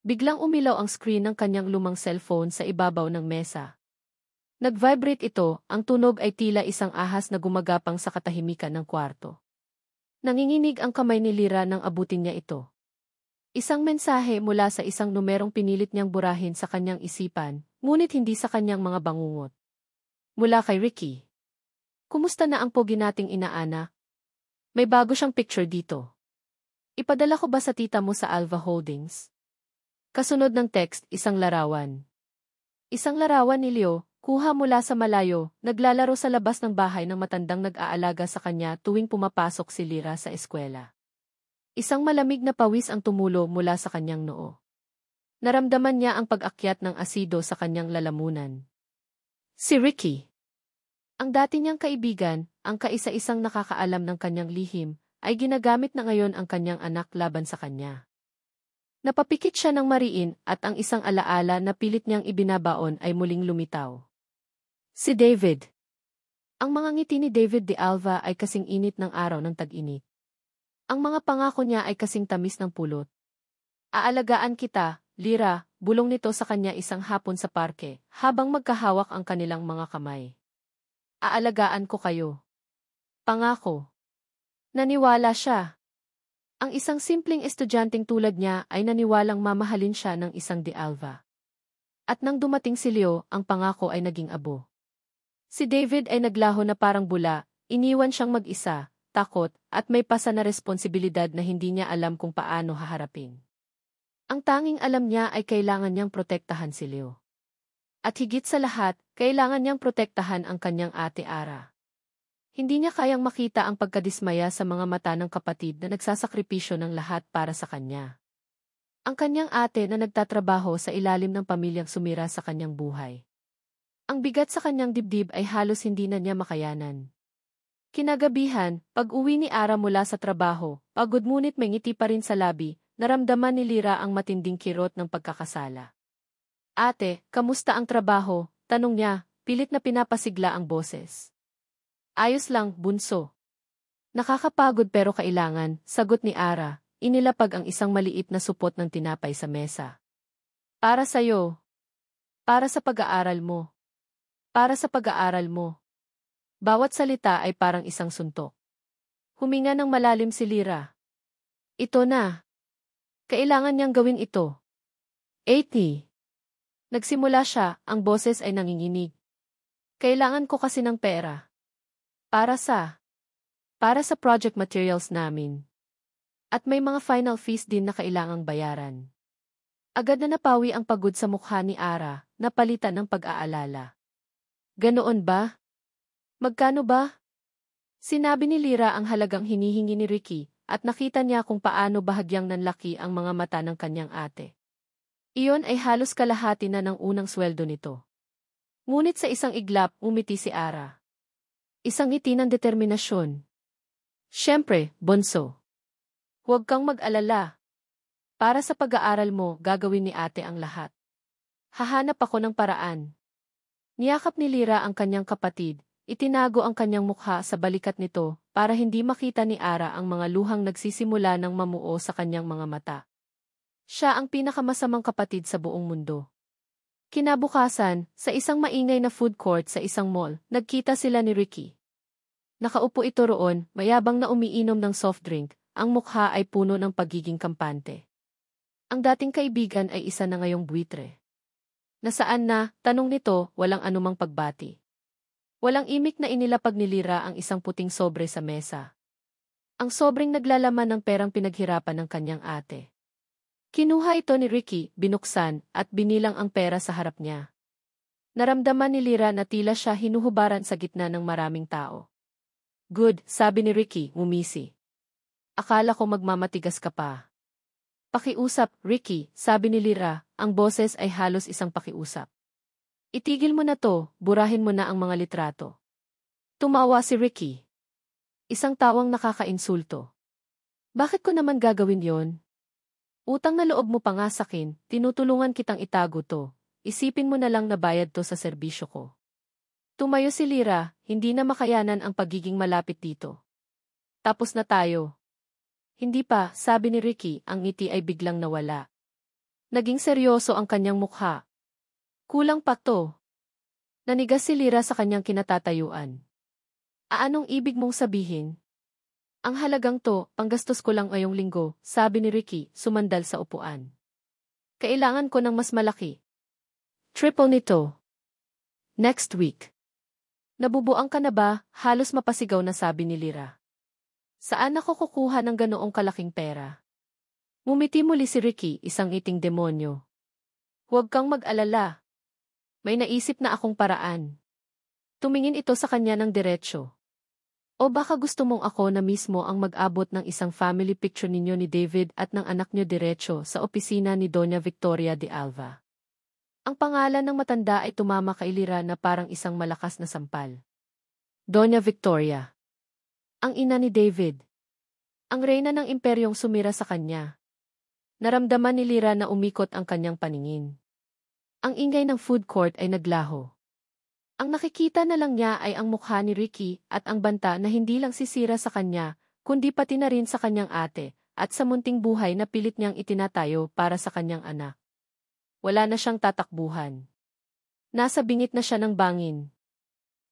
Biglang umilaw ang screen ng kanyang lumang cellphone sa ibabaw ng mesa. Nag-vibrate ito, ang tunog ay tila isang ahas na gumagapang sa katahimikan ng kwarto. Nanginginig ang kamay ni Lyra nang abutin niya ito. Isang mensahe mula sa isang numerong pinilit niyang burahin sa kanyang isipan, ngunit hindi sa kanyang mga bangungot. Mula kay Ricky. Kumusta na ang pogi nating inaana? May bago siyang picture dito. Ipadala ko ba sa tita mo sa Alva Holdings? Kasunod ng text, isang larawan. Isang larawan ni Leo, kuha mula sa malayo, naglalaro sa labas ng bahay ng matandang nag-aalaga sa kanya tuwing pumapasok si Lyra sa eskwela. Isang malamig na pawis ang tumulo mula sa kanyang noo. Naramdaman niya ang pag-akyat ng asido sa kanyang lalamunan. Si Ricky. Ang dati niyang kaibigan, ang kaisa-isang nakakaalam ng kanyang lihim, ay ginagamit na ngayon ang kanyang anak laban sa kanya. Napapikit siya ng mariin at ang isang alaala na pilit niyang ibinabaon ay muling lumitaw. Si David. Ang mga ngiti ni David de Alva ay kasing init ng araw ng tag-init. Ang mga pangako niya ay kasing tamis ng pulot. Aalagaan kita, Lyra, bulong nito sa kanya isang hapon sa parke, habang magkahawak ang kanilang mga kamay. Aalagaan ko kayo. Pangako. Naniwala siya. Ang isang simpleng estudyanteng tulad niya ay naniwalang mamahalin siya ng isang de Alva. At nang dumating si Leo, ang pangako ay naging abo. Si David ay naglaho na parang bula, iniwan siyang mag-isa, takot, at may pasa na responsibilidad na hindi niya alam kung paano haharapin. Ang tanging alam niya ay kailangan niyang protektahan si Leo. At higit sa lahat, kailangan niyang protektahan ang kanyang ate Ara. Hindi niya kayang makita ang pagkadismaya sa mga mata ng kapatid na nagsasakripisyo ng lahat para sa kanya. Ang kanyang ate na nagtatrabaho sa ilalim ng pamilyang sumira sa kanyang buhay. Ang bigat sa kanyang dibdib ay halos hindi na niya makayanan. Kinagabihan, pag-uwi ni Ara mula sa trabaho, pagod ngunit may ngiti pa rin sa labi, naramdaman ni Lyra ang matinding kirot ng pagkakasala. Ate, kamusta ang trabaho? Tanong niya, pilit na pinapasigla ang boses. Ayos lang, bunso. Nakakapagod pero kailangan, sagot ni Ara, inilapag ang isang maliit na supot ng tinapay sa mesa. Para sa'yo. Para sa pag-aaral mo. Para sa pag-aaral mo. Bawat salita ay parang isang suntok. Huminga ng malalim si Lyra. Ito na. Kailangan niyang gawin ito. 80. Nagsimula siya, ang boses ay nanginginig. Kailangan ko kasi ng pera. Para sa project materials namin. At may mga final fees din na kailangang bayaran. Agad na napawi ang pagod sa mukha ni Ara, napalitan ng pag-aalala. Ganoon ba? Magkano ba? Sinabi ni Lyra ang halagang hinihingi ni Ricky, at nakita niya kung paano bahagyang nanlaki ang mga mata ng kanyang ate. Iyon ay halos kalahati na ng unang sweldo nito. Ngunit sa isang iglap, umiti si Ara. Isang ngiti ng determinasyon. Siyempre, bunso. Huwag kang mag-alala. Para sa pag-aaral mo, gagawin ni ate ang lahat. Hahanap ako ng paraan. Niyakap ni Lyra ang kanyang kapatid, itinago ang kanyang mukha sa balikat nito para hindi makita ni Ara ang mga luhang nagsisimula ng mamuo sa kanyang mga mata. Siya ang pinakamasamang kapatid sa buong mundo. Kinabukasan, sa isang maingay na food court sa isang mall, nagkita sila ni Ricky. Nakaupo ito roon, mayabang na umiinom ng soft drink, ang mukha ay puno ng pagiging kampante. Ang dating kaibigan ay isa na ngayong buitre. Nasaan na, tanong nito, walang anumang pagbati. Walang imik na inilapag ni Lyra ang isang puting sobre sa mesa. Ang sobreng naglalaman ng perang pinaghirapan ng kanyang ate. Kinuha ito ni Ricky, binuksan, at binilang ang pera sa harap niya. Naramdaman ni Lyra na tila siya hinuhubaran sa gitna ng maraming tao. Good, sabi ni Ricky, ngumisi. Akala ko magmamatigas ka pa. Pakiusap, Ricky, sabi ni Lyra, ang boses ay halos isang pakiusap. Itigil mo na to, burahin mo na ang mga litrato. Tumawa si Ricky. Isang tawang nakakainsulto. Bakit ko naman gagawin yon? Utang na loob mo pa nga sakin, tinutulungan kitang itago to. Isipin mo na lang na bayad to sa serbisyo ko. Tumayo si Lyra, hindi na makayanan ang pagiging malapit dito. Tapos na tayo. Hindi pa, sabi ni Ricky, ang ngiti ay biglang nawala. Naging seryoso ang kanyang mukha. Kulang pa to. Nanigas si Lyra sa kanyang kinatatayuan. Anong ibig mong sabihin? Ang halagang to, panggastos ko lang ngayong linggo, sabi ni Ricky, sumandal sa upuan. Kailangan ko ng mas malaki. Triple nito. Next week. Nabubuang ka na ba? Halos mapasigaw na sabi ni Lyra. Saan ako kukuha ng ganoong kalaking pera? Ngumiti muli si Ricky, isang iting demonyo. Huwag kang mag-alala. May naisip na akong paraan. Tumingin ito sa kanya ng diretsyo. O baka gusto mong ako na mismo ang mag-abot ng isang family picture ninyo ni David at ng anak nyo diretsyo sa opisina ni Doña Victoria de Alva. Ang pangalan ng matanda ay tumama kay Lyra na parang isang malakas na sampal. Doña Victoria. Ang ina ni David. Ang reyna ng imperyong sumira sa kanya. Naramdaman ni Lyra na umikot ang kanyang paningin. Ang ingay ng food court ay naglaho. Ang nakikita na lang niya ay ang mukha ni Ricky at ang banta na hindi lang sisira sa kanya, kundi pati na rin sa kanyang ate, at sa munting buhay na pilit niyang itinatayo para sa kanyang anak. Wala na siyang tatakbuhan. Nasa bingit na siya ng bangin.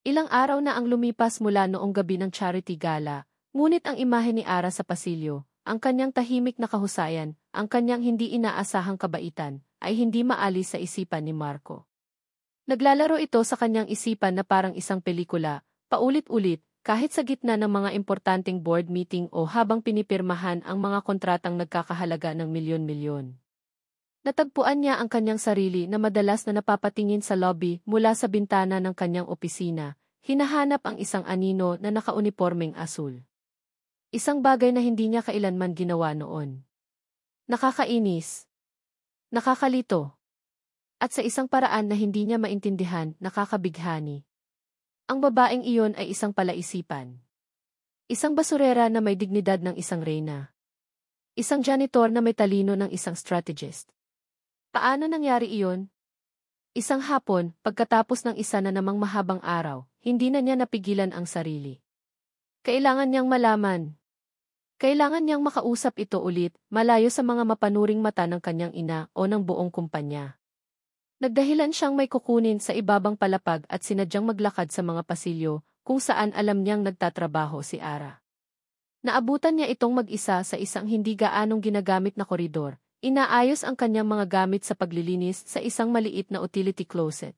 Ilang araw na ang lumipas mula noong gabi ng charity gala, ngunit ang imahe ni Ara sa pasilyo, ang kanyang tahimik na kahusayan, ang kanyang hindi inaasahang kabaitan, ay hindi maalis sa isipan ni Marco. Naglalaro ito sa kanyang isipan na parang isang pelikula, paulit-ulit, kahit sa gitna ng mga importanteng board meeting o habang pinipirmahan ang mga kontratang nagkakahalaga ng milyon-milyon. Natagpuan niya ang kanyang sarili na madalas na napapatingin sa lobby mula sa bintana ng kanyang opisina, hinahanap ang isang anino na nakaunipormeng asul. Isang bagay na hindi niya kailanman ginawa noon. Nakakainis. Nakakalito. At sa isang paraan na hindi niya maintindihan, nakakabighani. Ang babaeng iyon ay isang palaisipan. Isang basurera na may dignidad ng isang reyna. Isang janitor na may talino ng isang strategist. Paano nangyari iyon? Isang hapon, pagkatapos ng isa na namang mahabang araw, hindi na niya napigilan ang sarili. Kailangan niyang malaman. Kailangan niyang makausap ito ulit, malayo sa mga mapanuring mata ng kanyang ina o ng buong kumpanya. Nagdahilan siyang may kukunin sa ibabang palapag at sinadyang maglakad sa mga pasilyo kung saan alam niyang nagtatrabaho si Ara. Naabutan niya itong mag-isa sa isang hindi gaanong ginagamit na koridor, inaayos ang kanyang mga gamit sa paglilinis sa isang maliit na utility closet.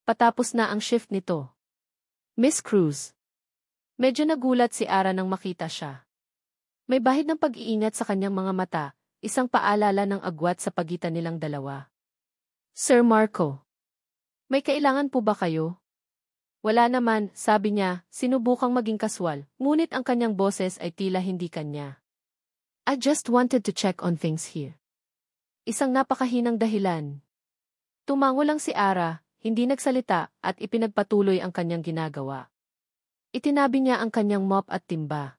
Patapos na ang shift nito. Miss Cruz. Medyo nagulat si Ara nang makita siya. May bahid ng pag-iingat sa kanyang mga mata, isang paalala ng agwat sa pagitan nilang dalawa. Sir Marco. May kailangan po ba kayo? Wala naman, sabi niya, sinubukang maging kaswal, ngunit ang kanyang boses ay tila hindi kanya. I just wanted to check on things here. Isang napakahinang dahilan. Tumango lang si Ara, hindi nagsalita, at ipinagpatuloy ang kanyang ginagawa. Itinabi niya ang kanyang mop at timba.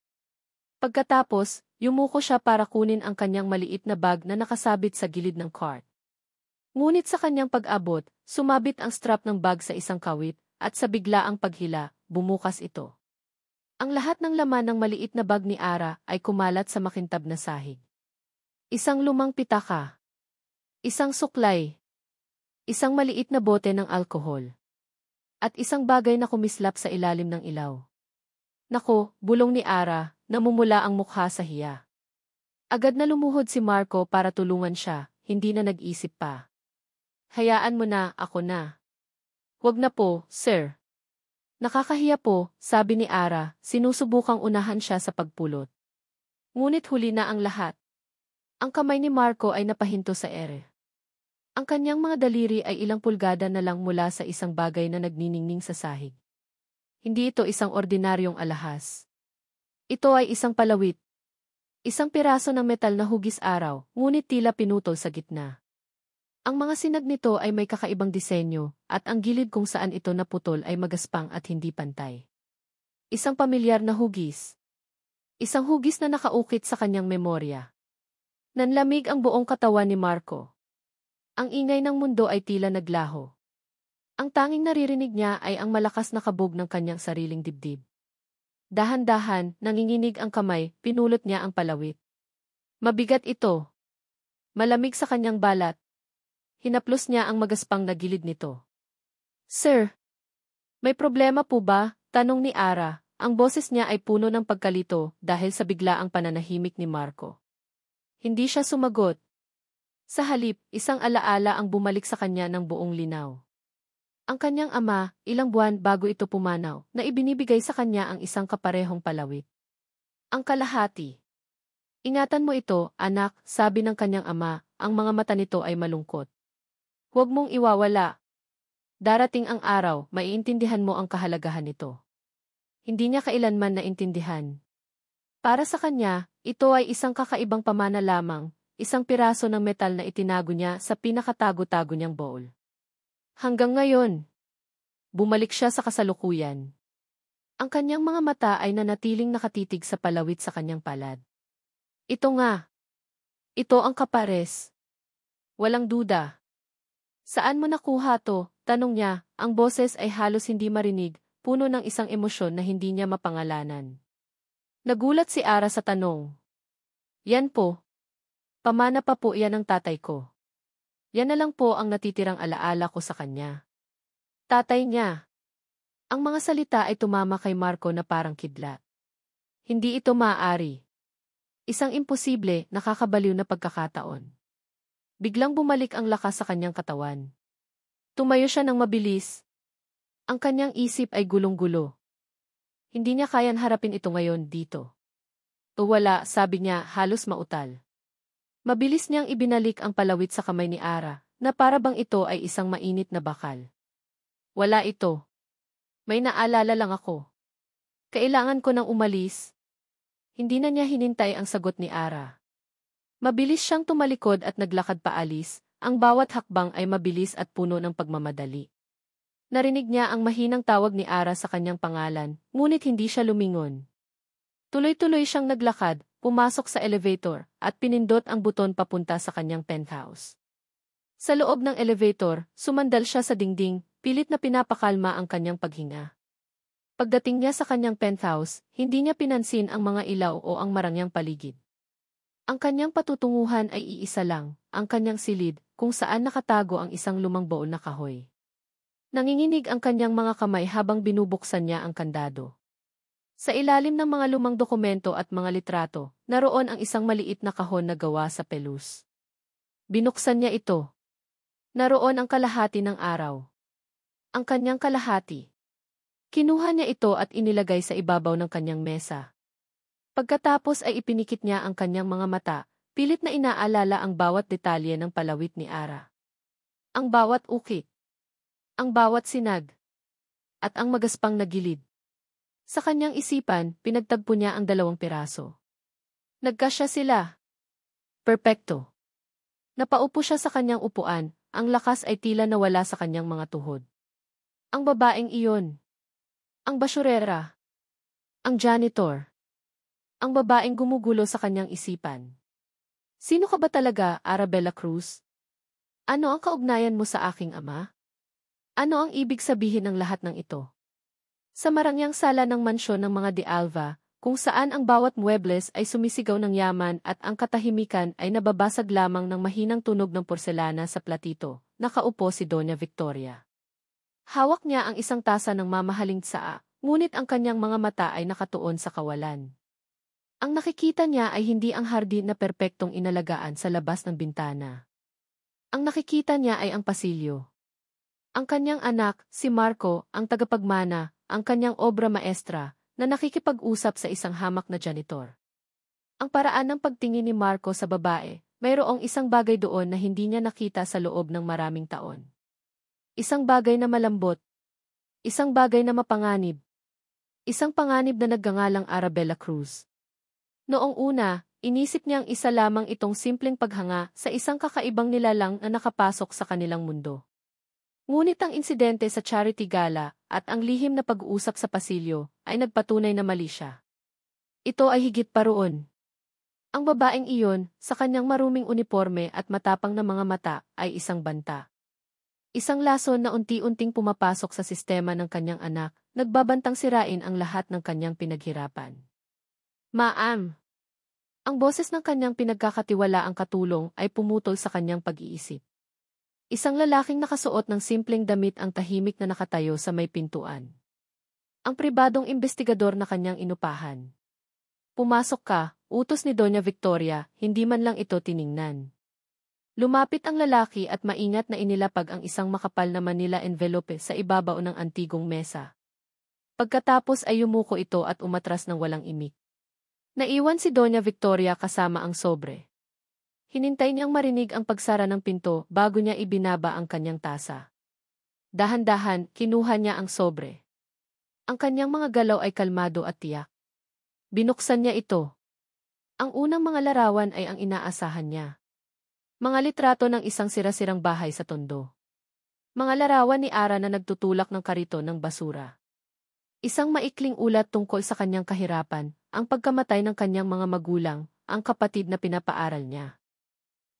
Pagkatapos, yumuko siya para kunin ang kanyang maliit na bag na nakasabit sa gilid ng cart. Ngunit sa kanyang pag-abot, sumabit ang strap ng bag sa isang kawit, at sa biglaang paghila, bumukas ito. Ang lahat ng laman ng maliit na bag ni Ara ay kumalat sa makintab na sahig. Isang lumang pitaka. Isang suklay. Isang maliit na bote ng alkohol. At isang bagay na kumislap sa ilalim ng ilaw. Nako, bulong ni Ara, namumula ang mukha sa hiya. Agad na lumuhod si Marco para tulungan siya, hindi na nag-isip pa. Hayaan mo na, ako na. Wag na po, sir. Nakakahiya po, sabi ni Ara, sinusubukang unahan siya sa pagpulot. Ngunit huli na ang lahat. Ang kamay ni Marco ay napahinto sa ere. Ang kanyang mga daliri ay ilang pulgada na lang mula sa isang bagay na nagniningning sa sahig. Hindi ito isang ordinaryong alahas. Ito ay isang palawit. Isang piraso ng metal na hugis araw, ngunit tila pinutol sa gitna. Ang mga sinag nito ay may kakaibang disenyo, at ang gilid kung saan ito naputol ay magaspang at hindi pantay. Isang pamilyar na hugis. Isang hugis na nakaukit sa kanyang memorya. Nanlamig ang buong katawan ni Marco. Ang ingay ng mundo ay tila naglaho. Ang tanging naririnig niya ay ang malakas na kabog ng kanyang sariling dibdib. Dahan-dahan, nanginginig ang kamay, pinulot niya ang palawit. Mabigat ito. Malamig sa kanyang balat. Hinaplos niya ang magaspang na gilid nito. Sir, may problema po ba? Tanong ni Ara. Ang boses niya ay puno ng pagkalito dahil sa biglaang pananahimik ni Marco. Hindi siya sumagot. Sa halip, isang alaala ang bumalik sa kanya ng buong linaw. Ang kanyang ama, ilang buwan bago ito pumanaw, na ibinibigay sa kanya ang isang kaparehong palawit. Ang kalahati. Ingatan mo ito, anak, sabi ng kanyang ama, ang mga mata nito ay malungkot. Huwag mong iwawala. Darating ang araw, maiintindihan mo ang kahalagahan nito. Hindi niya kailanman naintindihan. Para sa kanya, ito ay isang kakaibang pamana lamang, isang piraso ng metal na itinago niya sa pinakatago-tago niyang bowl. Hanggang ngayon, bumalik siya sa kasalukuyan. Ang kanyang mga mata ay nanatiling nakatitig sa palawit sa kanyang palad. Ito nga. Ito ang kapares. Walang duda. Saan mo nakuha to? Tanong niya, ang boses ay halos hindi marinig, puno ng isang emosyon na hindi niya mapangalanan. Nagulat si Ara sa tanong. Yan po. Pamana pa po yan ng tatay ko. Yan na lang po ang natitirang alaala ko sa kanya. Tatay niya. Ang mga salita ay tumama kay Marco na parang kidlat. Hindi ito maaari. Isang imposible, nakakabaliw na pagkakataon. Biglang bumalik ang lakas sa kanyang katawan. Tumayo siya ng mabilis. Ang kanyang isip ay gulong-gulo. Hindi niya kayang harapin ito ngayon dito. O wala, sabi niya, halos mautal. Mabilis niyang ibinalik ang palawit sa kamay ni Ara, na para bang ito ay isang mainit na bakal. Wala ito. May naalala lang ako. Kailangan ko nang umalis. Hindi na niya hinintay ang sagot ni Ara. Mabilis siyang tumalikod at naglakad paalis, ang bawat hakbang ay mabilis at puno ng pagmamadali. Narinig niya ang mahinang tawag ni Ara sa kanyang pangalan, ngunit hindi siya lumingon. Tuloy-tuloy siyang naglakad, pumasok sa elevator, at pinindot ang buton papunta sa kanyang penthouse. Sa loob ng elevator, sumandal siya sa dingding, pilit na pinapakalma ang kanyang paghinga. Pagdating niya sa kanyang penthouse, hindi niya pinansin ang mga ilaw o ang marangyang paligid. Ang kanyang patutunguhan ay iisa lang, ang kanyang silid, kung saan nakatago ang isang lumang bowl na kahoy. Nanginginig ang kanyang mga kamay habang binubuksan niya ang kandado. Sa ilalim ng mga lumang dokumento at mga litrato, naroon ang isang maliit na kahon na gawa sa pelus. Binuksan niya ito. Naroon ang kalahati ng araw. Ang kanyang kalahati. Kinuha niya ito at inilagay sa ibabaw ng kanyang mesa. Pagkatapos ay ipinikit niya ang kanyang mga mata, pilit na inaalala ang bawat detalye ng palawit ni Ara. Ang bawat ukit. Ang bawat sinag. At ang magaspang na gilid. Sa kanyang isipan, pinagtagpo niya ang 2 piraso. Nagkasya sila. Perpekto. Napaupo siya sa kanyang upuan, ang lakas ay tila nawala sa kanyang mga tuhod. Ang babaeng iyon. Ang basurera. Ang janitor. Ang babaeng gumugulo sa kanyang isipan. Sino ka ba talaga, Arabella Cruz? Ano ang kaugnayan mo sa aking ama? Ano ang ibig sabihin ng lahat ng ito? Sa marangyang sala ng mansyon ng mga de Alva, kung saan ang bawat muebles ay sumisigaw ng yaman at ang katahimikan ay nababasag lamang ng mahinang tunog ng porselana sa platito, nakaupo si Doña Victoria. Hawak niya ang isang tasa ng mamahaling tsaa, ngunit ang kanyang mga mata ay nakatuon sa kawalan. Ang nakikita niya ay hindi ang hardin na perpektong inalagaan sa labas ng bintana. Ang nakikita niya ay ang pasilyo. Ang kanyang anak, si Marco, ang tagapagmana, ang kanyang obra maestra, na nakikipag-usap sa isang hamak na janitor. Ang paraan ng pagtingin ni Marco sa babae, mayroong isang bagay doon na hindi niya nakita sa loob ng maraming taon. Isang bagay na malambot. Isang bagay na mapanganib. Isang panganib na nagngangalang Arabella Cruz. Noong una, inisip niyang isa lamang itong simpleng paghanga sa isang kakaibang nilalang na nakapasok sa kanilang mundo. Ngunit ang insidente sa charity gala at ang lihim na pag-uusap sa pasilyo ay nagpatunay na mali siya. Ito ay higit pa roon. Ang babaeng iyon, sa kanyang maruming uniforme at matapang na mga mata, ay isang banta. Isang lason na unti-unting pumapasok sa sistema ng kanyang anak, nagbabantang sirain ang lahat ng kanyang pinaghirapan. Ma'am! Ang boses ng kanyang pinagkakatiwalaang katulong ay pumutol sa kanyang pag-iisip. Isang lalaking nakasuot ng simpleng damit ang tahimik na nakatayo sa may pintuan. Ang pribadong investigador na kanyang inupahan. Pumasok ka, utos ni Doña Victoria, hindi man lang ito tiningnan. Lumapit ang lalaki at maingat na inilapag ang isang makapal na Manila envelope sa ibabaw ng antigong mesa. Pagkatapos ay yumuko ito at umatras ng walang imik. Naiwan si Doña Victoria kasama ang sobre. Hinintay niyang marinig ang pagsara ng pinto bago niya ibinaba ang kanyang tasa. Dahan-dahan, kinuha niya ang sobre. Ang kanyang mga galaw ay kalmado at tiyak. Binuksan niya ito. Ang unang mga larawan ay ang inaasahan niya. Mga litrato ng isang sira-sirang bahay sa Tondo. Mga larawan ni Ara na nagtutulak ng kariton ng basura. Isang maikling ulat tungkol sa kanyang kahirapan, ang pagkamatay ng kanyang mga magulang, ang kapatid na pinapaaral niya.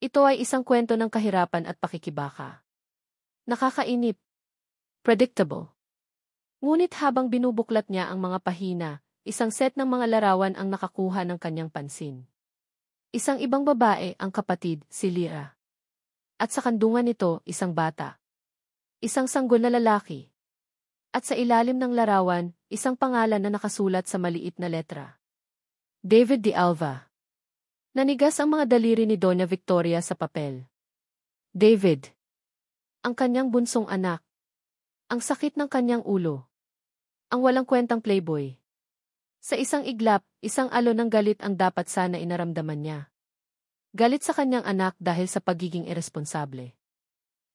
Ito ay isang kwento ng kahirapan at pakikibaka. Nakakainip. Predictable. Ngunit habang binubuklat niya ang mga pahina, isang set ng mga larawan ang nakakuha ng kanyang pansin. Isang ibang babae, ang kapatid, si Lyra. At sa kandungan nito, isang bata. Isang sanggol na lalaki. At sa ilalim ng larawan, isang pangalan na nakasulat sa maliit na letra. David de Alva. Nanigas ang mga daliri ni Doña Victoria sa papel. David. Ang kanyang bunsong anak. Ang sakit ng kanyang ulo. Ang walang kwentang playboy. Sa isang iglap, isang alon ng galit ang dapat sana inaramdaman niya. Galit sa kanyang anak dahil sa pagiging irresponsable.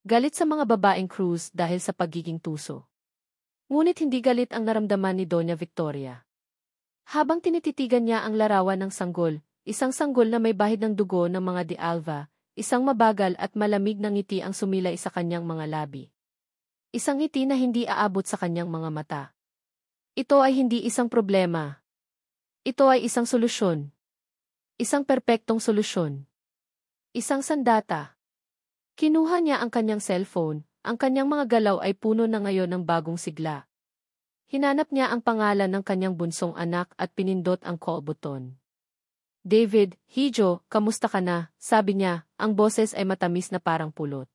Galit sa mga babaeng Cruz dahil sa pagiging tuso. Ngunit hindi galit ang naramdaman ni Doña Victoria. Habang tinititigan niya ang larawan ng sanggol, isang sanggol na may bahid ng dugo ng mga de Alva, isang mabagal at malamig na ngiti ang sumilay sa kanyang mga labi. Isang ngiti na hindi aabot sa kanyang mga mata. Ito ay hindi isang problema. Ito ay isang solusyon. Isang perpektong solusyon. Isang sandata. Kinuha niya ang kanyang cellphone, ang kanyang mga galaw ay puno na ngayon ng bagong sigla. Hinanap niya ang pangalan ng kanyang bunsong anak at pinindot ang call button. David, Hijo, kamusta ka na? Sabi niya, ang boses ay matamis na parang pulot.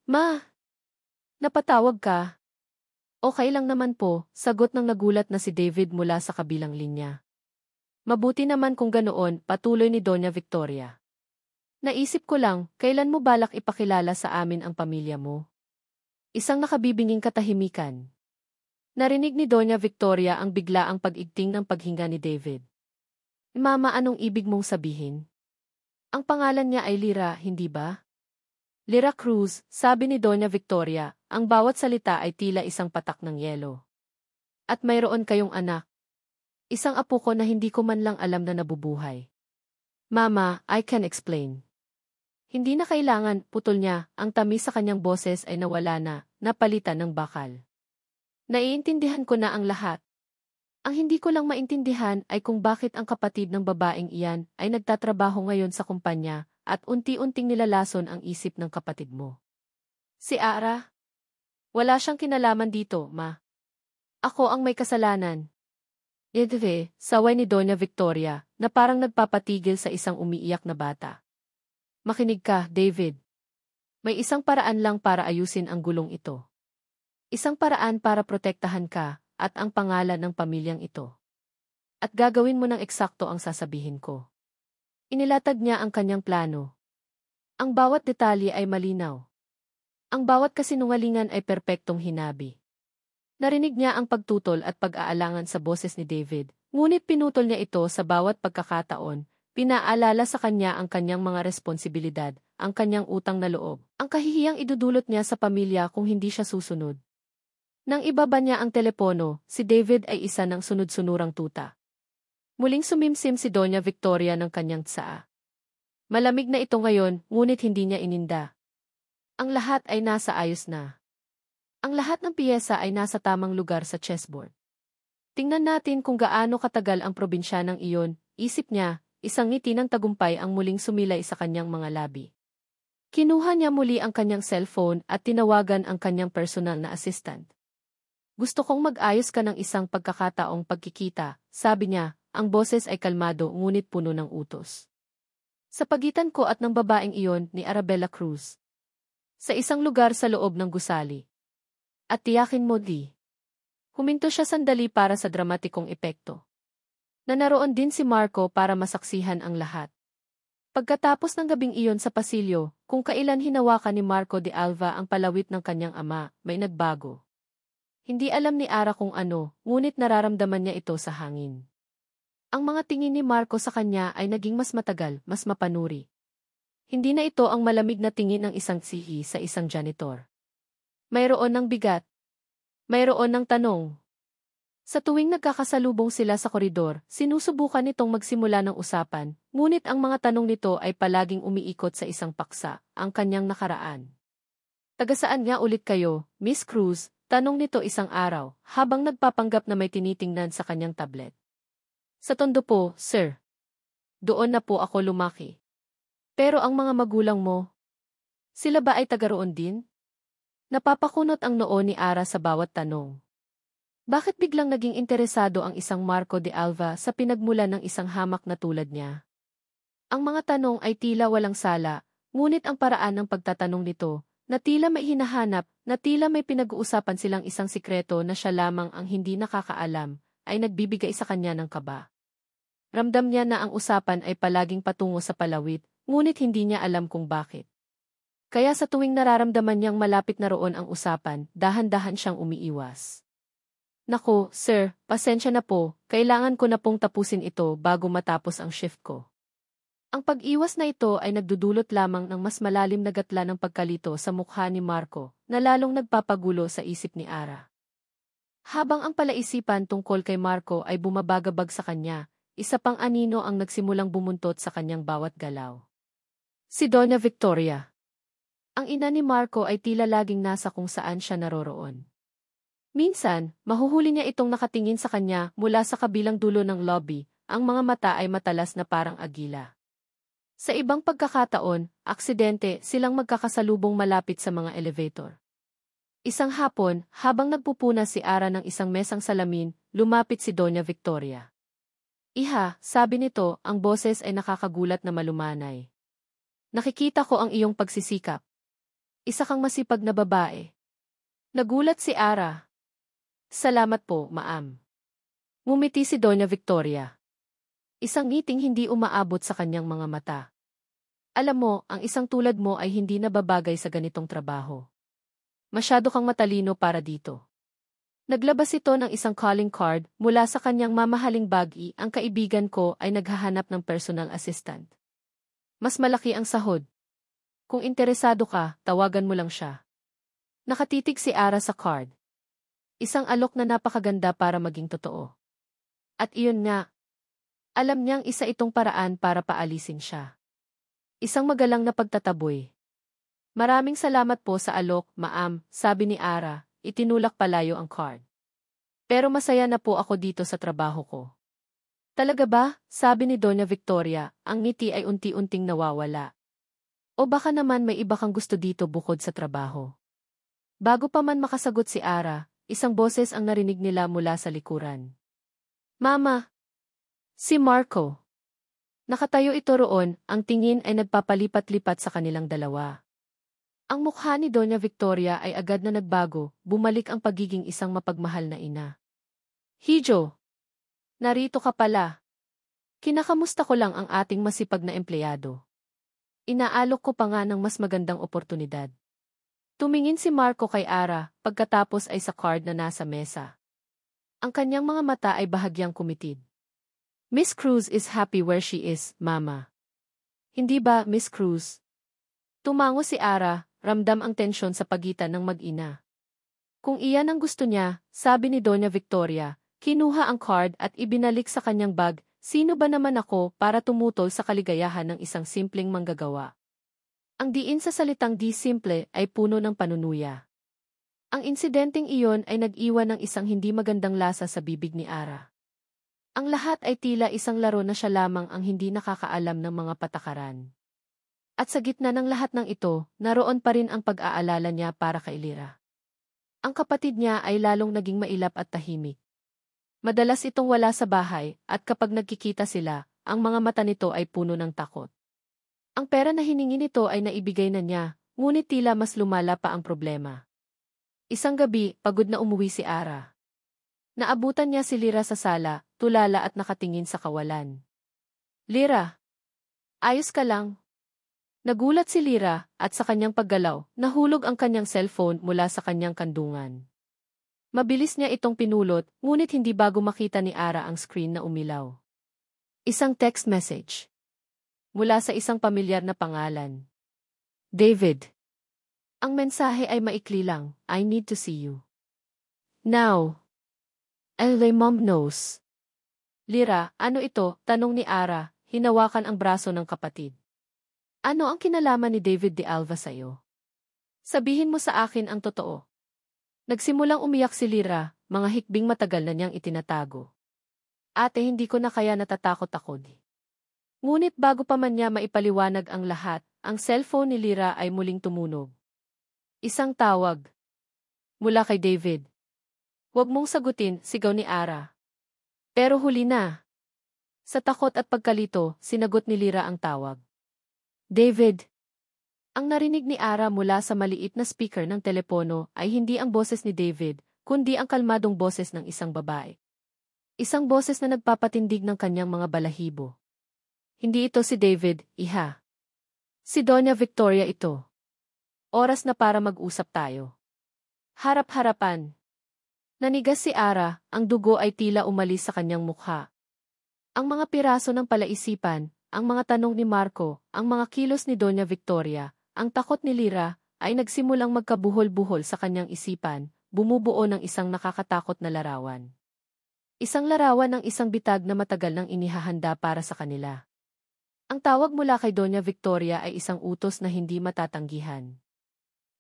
Ma! Napatawag ka? Okay lang naman po, sagot ng nagulat na si David mula sa kabilang linya. Mabuti naman kung ganoon, patuloy ni Doña Victoria. Naisip ko lang, kailan mo balak ipakilala sa amin ang pamilya mo? Isang nakabibinging katahimikan. Narinig ni Doña Victoria ang biglaang pag-igting ng paghinga ni David. Mama, anong ibig mong sabihin? Ang pangalan niya ay Lyra, hindi ba? Lyra Cruz, sabi ni Doña Victoria, ang bawat salita ay tila isang patak ng yelo. At mayroon kayong anak. Isang apo ko na hindi ko man lang alam na nabubuhay. Mama, I can explain. Hindi na kailangan, putol niya, ang tamis sa kanyang boses ay nawala na, napalitan ng bakal. Naiintindihan ko na ang lahat. Ang hindi ko lang maintindihan ay kung bakit ang kapatid ng babaeng iyan ay nagtatrabaho ngayon sa kumpanya at unti-unting nilalason ang isip ng kapatid mo. Si Ara? Wala siyang kinalaman dito, ma. Ako ang may kasalanan. Yedve, saway ni Doña Victoria na parang nagpapatigil sa isang umiiyak na bata. Makinig ka, David. May isang paraan lang para ayusin ang gulong ito. Isang paraan para protektahan ka at ang pangalan ng pamilyang ito. At gagawin mo ng eksakto ang sasabihin ko. Inilatag niya ang kanyang plano. Ang bawat detalye ay malinaw. Ang bawat kasinungalingan ay perpektong hinabi. Narinig niya ang pagtutol at pag-aalangan sa boses ni David, ngunit pinutol niya ito sa bawat pagkakataon, pinaalala sa kanya ang kanyang mga responsibilidad, ang kanyang utang na loob, ang kahihiyang idudulot niya sa pamilya kung hindi siya susunod. Nang ibaba niya ang telepono, si David ay isa ng sunod-sunurang tuta. Muling sumimsim si Doña Victoria ng kanyang tsaa. Malamig na ito ngayon, ngunit hindi niya ininda. Ang lahat ay nasa ayos na. Ang lahat ng piyesa ay nasa tamang lugar sa chessboard. Tingnan natin kung gaano katagal ang probinsyanang iyon, isip niya, isang ngiti ng tagumpay ang muling sumilay sa kanyang mga labi. Kinuha niya muli ang kanyang cellphone at tinawagan ang kanyang personal na assistant. Gusto kong mag-ayos ka ng isang pagkakataong pagkikita, sabi niya, ang boses ay kalmado ngunit puno ng utos. Sa pagitan ko at ng babaeng iyon ni Arabella Cruz. Sa isang lugar sa loob ng gusali. At tiyakin mo di. Huminto siya sandali para sa dramatikong epekto. Naroon din si Marco para masaksihan ang lahat. Pagkatapos ng gabing iyon sa pasilyo, kung kailan hinawakan ni Marco de Alva ang palawit ng kanyang ama, may nagbago. Hindi alam ni Ara kung ano, ngunit nararamdaman niya ito sa hangin. Ang mga tingin ni Marco sa kanya ay naging mas matagal, mas mapanuri. Hindi na ito ang malamig na tingin ng isang sihi sa isang janitor. Mayroon ng bigat. Mayroon ng tanong. Sa tuwing nagkakasalubong sila sa koridor, sinusubukan nitong magsimula ng usapan, ngunit ang mga tanong nito ay palaging umiikot sa isang paksa, ang kanyang nakaraan. Taga-saan nga ulit kayo, Miss Cruz? Tanong nito isang araw, habang nagpapanggap na may tinitingnan sa kanyang tablet. Sa Tondo po, sir. Doon na po ako lumaki. Pero ang mga magulang mo, sila ba ay taga-roon din? Napapakunot ang noo ni Ara sa bawat tanong. Bakit biglang naging interesado ang isang Marco de Alva sa pinagmula ng isang hamak na tulad niya? Ang mga tanong ay tila walang sala, ngunit ang paraan ng pagtatanong nito, na tila may hinahanap, na tila may pinag-uusapan silang isang sikreto na siya lamang ang hindi nakakaalam, ay nagbibigay sa kanya ng kaba. Ramdam niya na ang usapan ay palaging patungo sa palawit, ngunit hindi niya alam kung bakit. Kaya sa tuwing nararamdaman niyang malapit na roon ang usapan, dahan-dahan siyang umiiwas. Naku, sir, pasensya na po, kailangan ko na pong tapusin ito bago matapos ang shift ko. Ang pag-iwas na ito ay nagdudulot lamang ng mas malalim na gatla ng pagkalito sa mukha ni Marco, na lalong nagpapagulo sa isip ni Ara. Habang ang palaisipan tungkol kay Marco ay bumabagabag sa kanya, isa pang anino ang nagsimulang bumuntot sa kanyang bawat galaw. Si Doña Victoria. Ang ina ni Marco ay tila laging nasa kung saan siya naroroon. Minsan, mahuhuli niya itong nakatingin sa kanya mula sa kabilang dulo ng lobby, ang mga mata ay matalas na parang agila. Sa ibang pagkakataon, aksidente silang magkakasalubong malapit sa mga elevator. Isang hapon, habang nagpupuna si Ara ng isang mesang salamin, lumapit si Doña Victoria. Iha, sabi nito, ang boses ay nakakagulat na malumanay. Nakikita ko ang iyong pagsisikap. Isa kang masipag na babae. Nagulat si Ara. Salamat po, ma'am. Ngumiti si Doña Victoria. Isang ngiting hindi umaabot sa kanyang mga mata. Alam mo, ang isang tulad mo ay hindi nababagay sa ganitong trabaho. Masyado kang matalino para dito. Naglabas ito ng isang calling card mula sa kanyang mamahaling bag-i. Ang kaibigan ko ay naghahanap ng personal assistant. Mas malaki ang sahod. Kung interesado ka, tawagan mo lang siya. Nakatitig si Ara sa card. Isang alok na napakaganda para maging totoo. At iyon nga. Alam niyang isa itong paraan para paalisin siya. Isang magalang na pagtataboy. Maraming salamat po sa alok, ma'am, sabi ni Ara, itinulak palayo ang card. Pero masaya na po ako dito sa trabaho ko. Talaga ba? Sabi ni Doña Victoria, ang ngiti ay unti-unting nawawala. O baka naman may iba kang gusto dito bukod sa trabaho. Bago pa man makasagot si Ara, isang boses ang narinig nila mula sa likuran. Mama! Si Marco! Nakatayo ito roon, ang tingin ay nagpapalipat-lipat sa kanilang dalawa. Ang mukha ni Doña Victoria ay agad na nagbago, bumalik ang pagiging isang mapagmahal na ina. Hijo! Narito ka pala. Kinakamusta ko lang ang ating masipag na empleyado. Inaalok ko pa nga ng mas magandang oportunidad. Tumingin si Marco kay Ara, pagkatapos ay sa card na nasa mesa. Ang kanyang mga mata ay bahagyang kumitid. Miss Cruz is happy where she is, Mama. Hindi ba, Miss Cruz? Tumango si Ara, ramdam ang tensyon sa pagitan ng mag-ina. Kung iyan ang gusto niya, sabi ni Doña Victoria, kinuha ang card at ibinalik sa kanyang bag. Sino ba naman ako para tumutol sa kaligayahan ng isang simpleng manggagawa? Ang diin sa salitang di simple ay puno ng panunuya. Ang insidenteng iyon ay nag-iwan ng isang hindi magandang lasa sa bibig ni Ara. Ang lahat ay tila isang laro na siya lamang ang hindi nakakaalam ng mga patakaran. At sa gitna ng lahat ng ito, naroon pa rin ang pag-aalala niya para kay Lyra. Ang kapatid niya ay lalong naging mailap at tahimik. Madalas itong wala sa bahay at kapag nagkikita sila, ang mga mata nito ay puno ng takot. Ang pera na hiningi nito ay naibigay na niya, ngunit tila mas lumala pa ang problema. Isang gabi, pagod na umuwi si Ara. Naabutan niya si Lyra sa sala, tulala at nakatingin sa kawalan. Lyra, ayos ka lang? Nagulat si Lyra at sa kanyang paggalaw, nahulog ang kanyang cellphone mula sa kanyang kandungan. Mabilis niya itong pinulot, ngunit hindi bago makita ni Ara ang screen na umilaw. Isang text message. Mula sa isang pamilyar na pangalan. David. Ang mensahe ay maikli lang, I need to see you. Now. LA mom knows. Lyra, ano ito? Tanong ni Ara, hinawakan ang braso ng kapatid. Ano ang kinalaman ni David de Alva sa'yo? Sabihin mo sa akin ang totoo. Nagsimulang umiyak si Lyra, mga hikbing matagal na niyang itinatago. Ate, hindi ko na kaya natatakot ako. Ngunit bago pa man niya maipaliwanag ang lahat, ang cellphone ni Lyra ay muling tumunog. Isang tawag. Mula kay David. Huwag mong sagutin, sigaw ni Ara. Pero huli na. Sa takot at pagkalito, sinagot ni Lyra ang tawag. David. Ang narinig ni Ara mula sa maliit na speaker ng telepono ay hindi ang boses ni David, kundi ang kalmadong boses ng isang babae. Isang boses na nagpapatindig ng kanyang mga balahibo. Hindi ito si David, iha. Si Doña Victoria ito. Oras na para mag-usap tayo. Harap-harapan. Nanigas si Ara, ang dugo ay tila umalis sa kanyang mukha. Ang mga piraso ng palaisipan, ang mga tanong ni Marco, ang mga kilos ni Doña Victoria, ang takot ni Lyra, ay nagsimulang magkabuhol-buhol sa kanyang isipan, bumubuo ng isang nakakatakot na larawan. Isang larawan ng isang bitag na matagal nang inihahanda para sa kanila. Ang tawag mula kay Doña Victoria ay isang utos na hindi matatanggihan.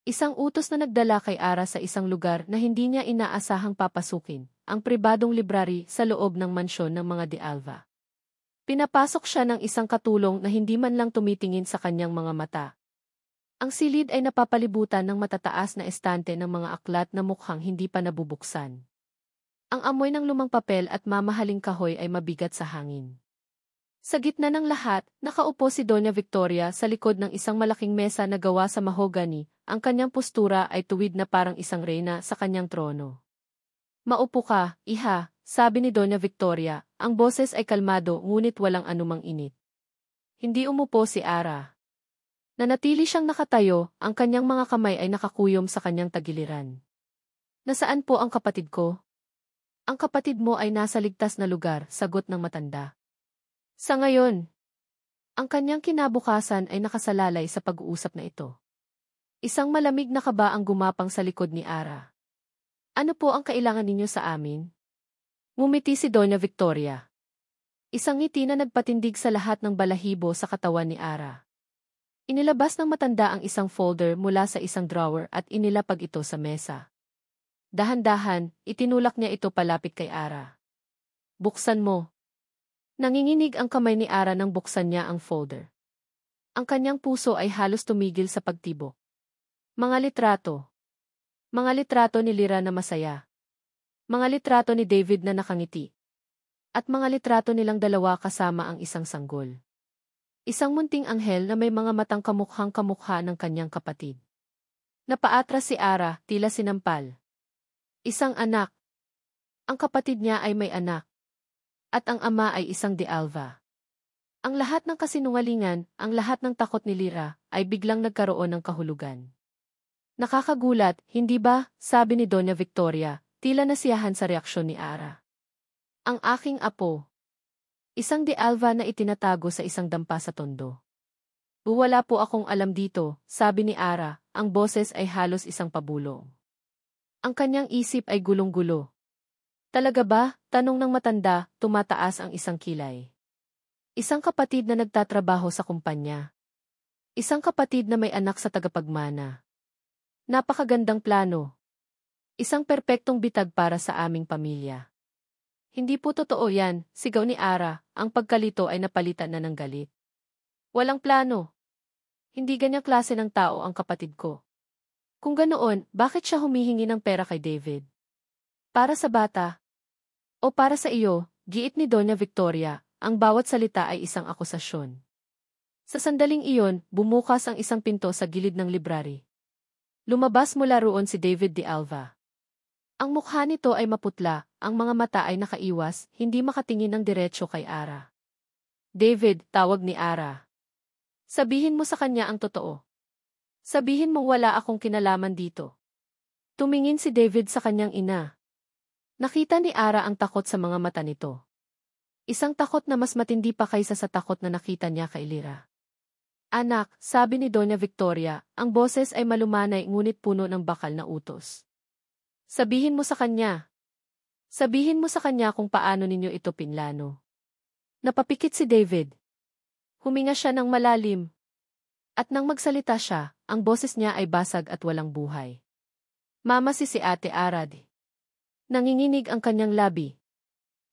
Isang utos na nagdala kay Ara sa isang lugar na hindi niya inaasahang papasukin, ang pribadong library sa loob ng mansyon ng mga de Alva. Pinapasok siya ng isang katulong na hindi man lang tumitingin sa kanyang mga mata. Ang silid ay napapalibutan ng matataas na estante ng mga aklat na mukhang hindi pa nabubuksan. Ang amoy ng lumang papel at mamahaling kahoy ay mabigat sa hangin. Sa gitna ng lahat, nakaupo si Doña Victoria sa likod ng isang malaking mesa na gawa sa mahogany, ang kanyang postura ay tuwid na parang isang reyna sa kanyang trono. Maupo ka, iha, sabi ni Doña Victoria, ang boses ay kalmado ngunit walang anumang init. Hindi umupo si Ara. Nanatili siyang nakatayo, ang kanyang mga kamay ay nakakuyom sa kanyang tagiliran. Nasaan po ang kapatid ko? Ang kapatid mo ay nasa ligtas na lugar, sagot ng matanda. Sa ngayon, ang kanyang kinabukasan ay nakasalalay sa pag-uusap na ito. Isang malamig na kaba ang gumapang sa likod ni Ara. Ano po ang kailangan ninyo sa amin? Ngumiti si Doña Victoria. Isang ngiti na nagpatindig sa lahat ng balahibo sa katawan ni Ara. Inilabas ng matanda ang isang folder mula sa isang drawer at inilapag ito sa mesa. Dahan-dahan, itinulak niya ito palapit kay Ara. Buksan mo. Nanginginig ang kamay ni Ara nang buksan niya ang folder. Ang kanyang puso ay halos tumigil sa pagtibok. Mga litrato. Mga litrato ni Lyra na masaya. Mga litrato ni David na nakangiti. At mga litrato nilang dalawa kasama ang isang sanggol. Isang munting anghel na may mga matang kamukhang kamukha ng kanyang kapatid. Napaatras si Ara, tila sinampal. Isang anak. Ang kapatid niya ay may anak. At ang ama ay isang de Alva. Ang lahat ng kasinungalingan, ang lahat ng takot ni Lyra, ay biglang nagkaroon ng kahulugan. Nakakagulat, hindi ba? Sabi ni Doña Victoria, tila nasiyahan sa reaksyon ni Ara. Ang aking apo. Isang de Alva na itinatago sa isang dampa sa tondo. Wala po akong alam dito, sabi ni Ara, ang boses ay halos isang pabulong. Ang kanyang isip ay gulong-gulo. Talaga ba? Tanong ng matanda, tumataas ang isang kilay. Isang kapatid na nagtatrabaho sa kumpanya. Isang kapatid na may anak sa tagapagmana. Napakagandang plano. Isang perpektong bitag para sa aming pamilya. Hindi po totoo yan, sigaw ni Ara, ang pagkalito ay napalitan na ng galit. Walang plano. Hindi ganyang klase ng tao ang kapatid ko. Kung ganoon, bakit siya humihingi ng pera kay David? Para sa bata? O para sa iyo, giit ni Doña Victoria, ang bawat salita ay isang akusasyon. Sa sandaling iyon, bumukas ang isang pinto sa gilid ng library. Lumabas mula roon si David de Alva. Ang mukha nito ay maputla, ang mga mata ay nakaiwas, hindi makatingin ng diretsyo kay Ara. David, tawag ni Ara. Sabihin mo sa kanya ang totoo. Sabihin mo wala akong kinalaman dito. Tumingin si David sa kanyang ina. Nakita ni Ara ang takot sa mga mata nito. Isang takot na mas matindi pa kaysa sa takot na nakita niya kay Lyra. Anak, sabi ni Doña Victoria, ang boses ay malumanay ngunit puno ng bakal na utos. Sabihin mo sa kanya. Sabihin mo sa kanya kung paano ninyo ito pinlano. Napapikit si David. Huminga siya ng malalim. At nang magsalita siya, ang boses niya ay basag at walang buhay. Mama si Ate Arad. Nanginginig ang kanyang labi.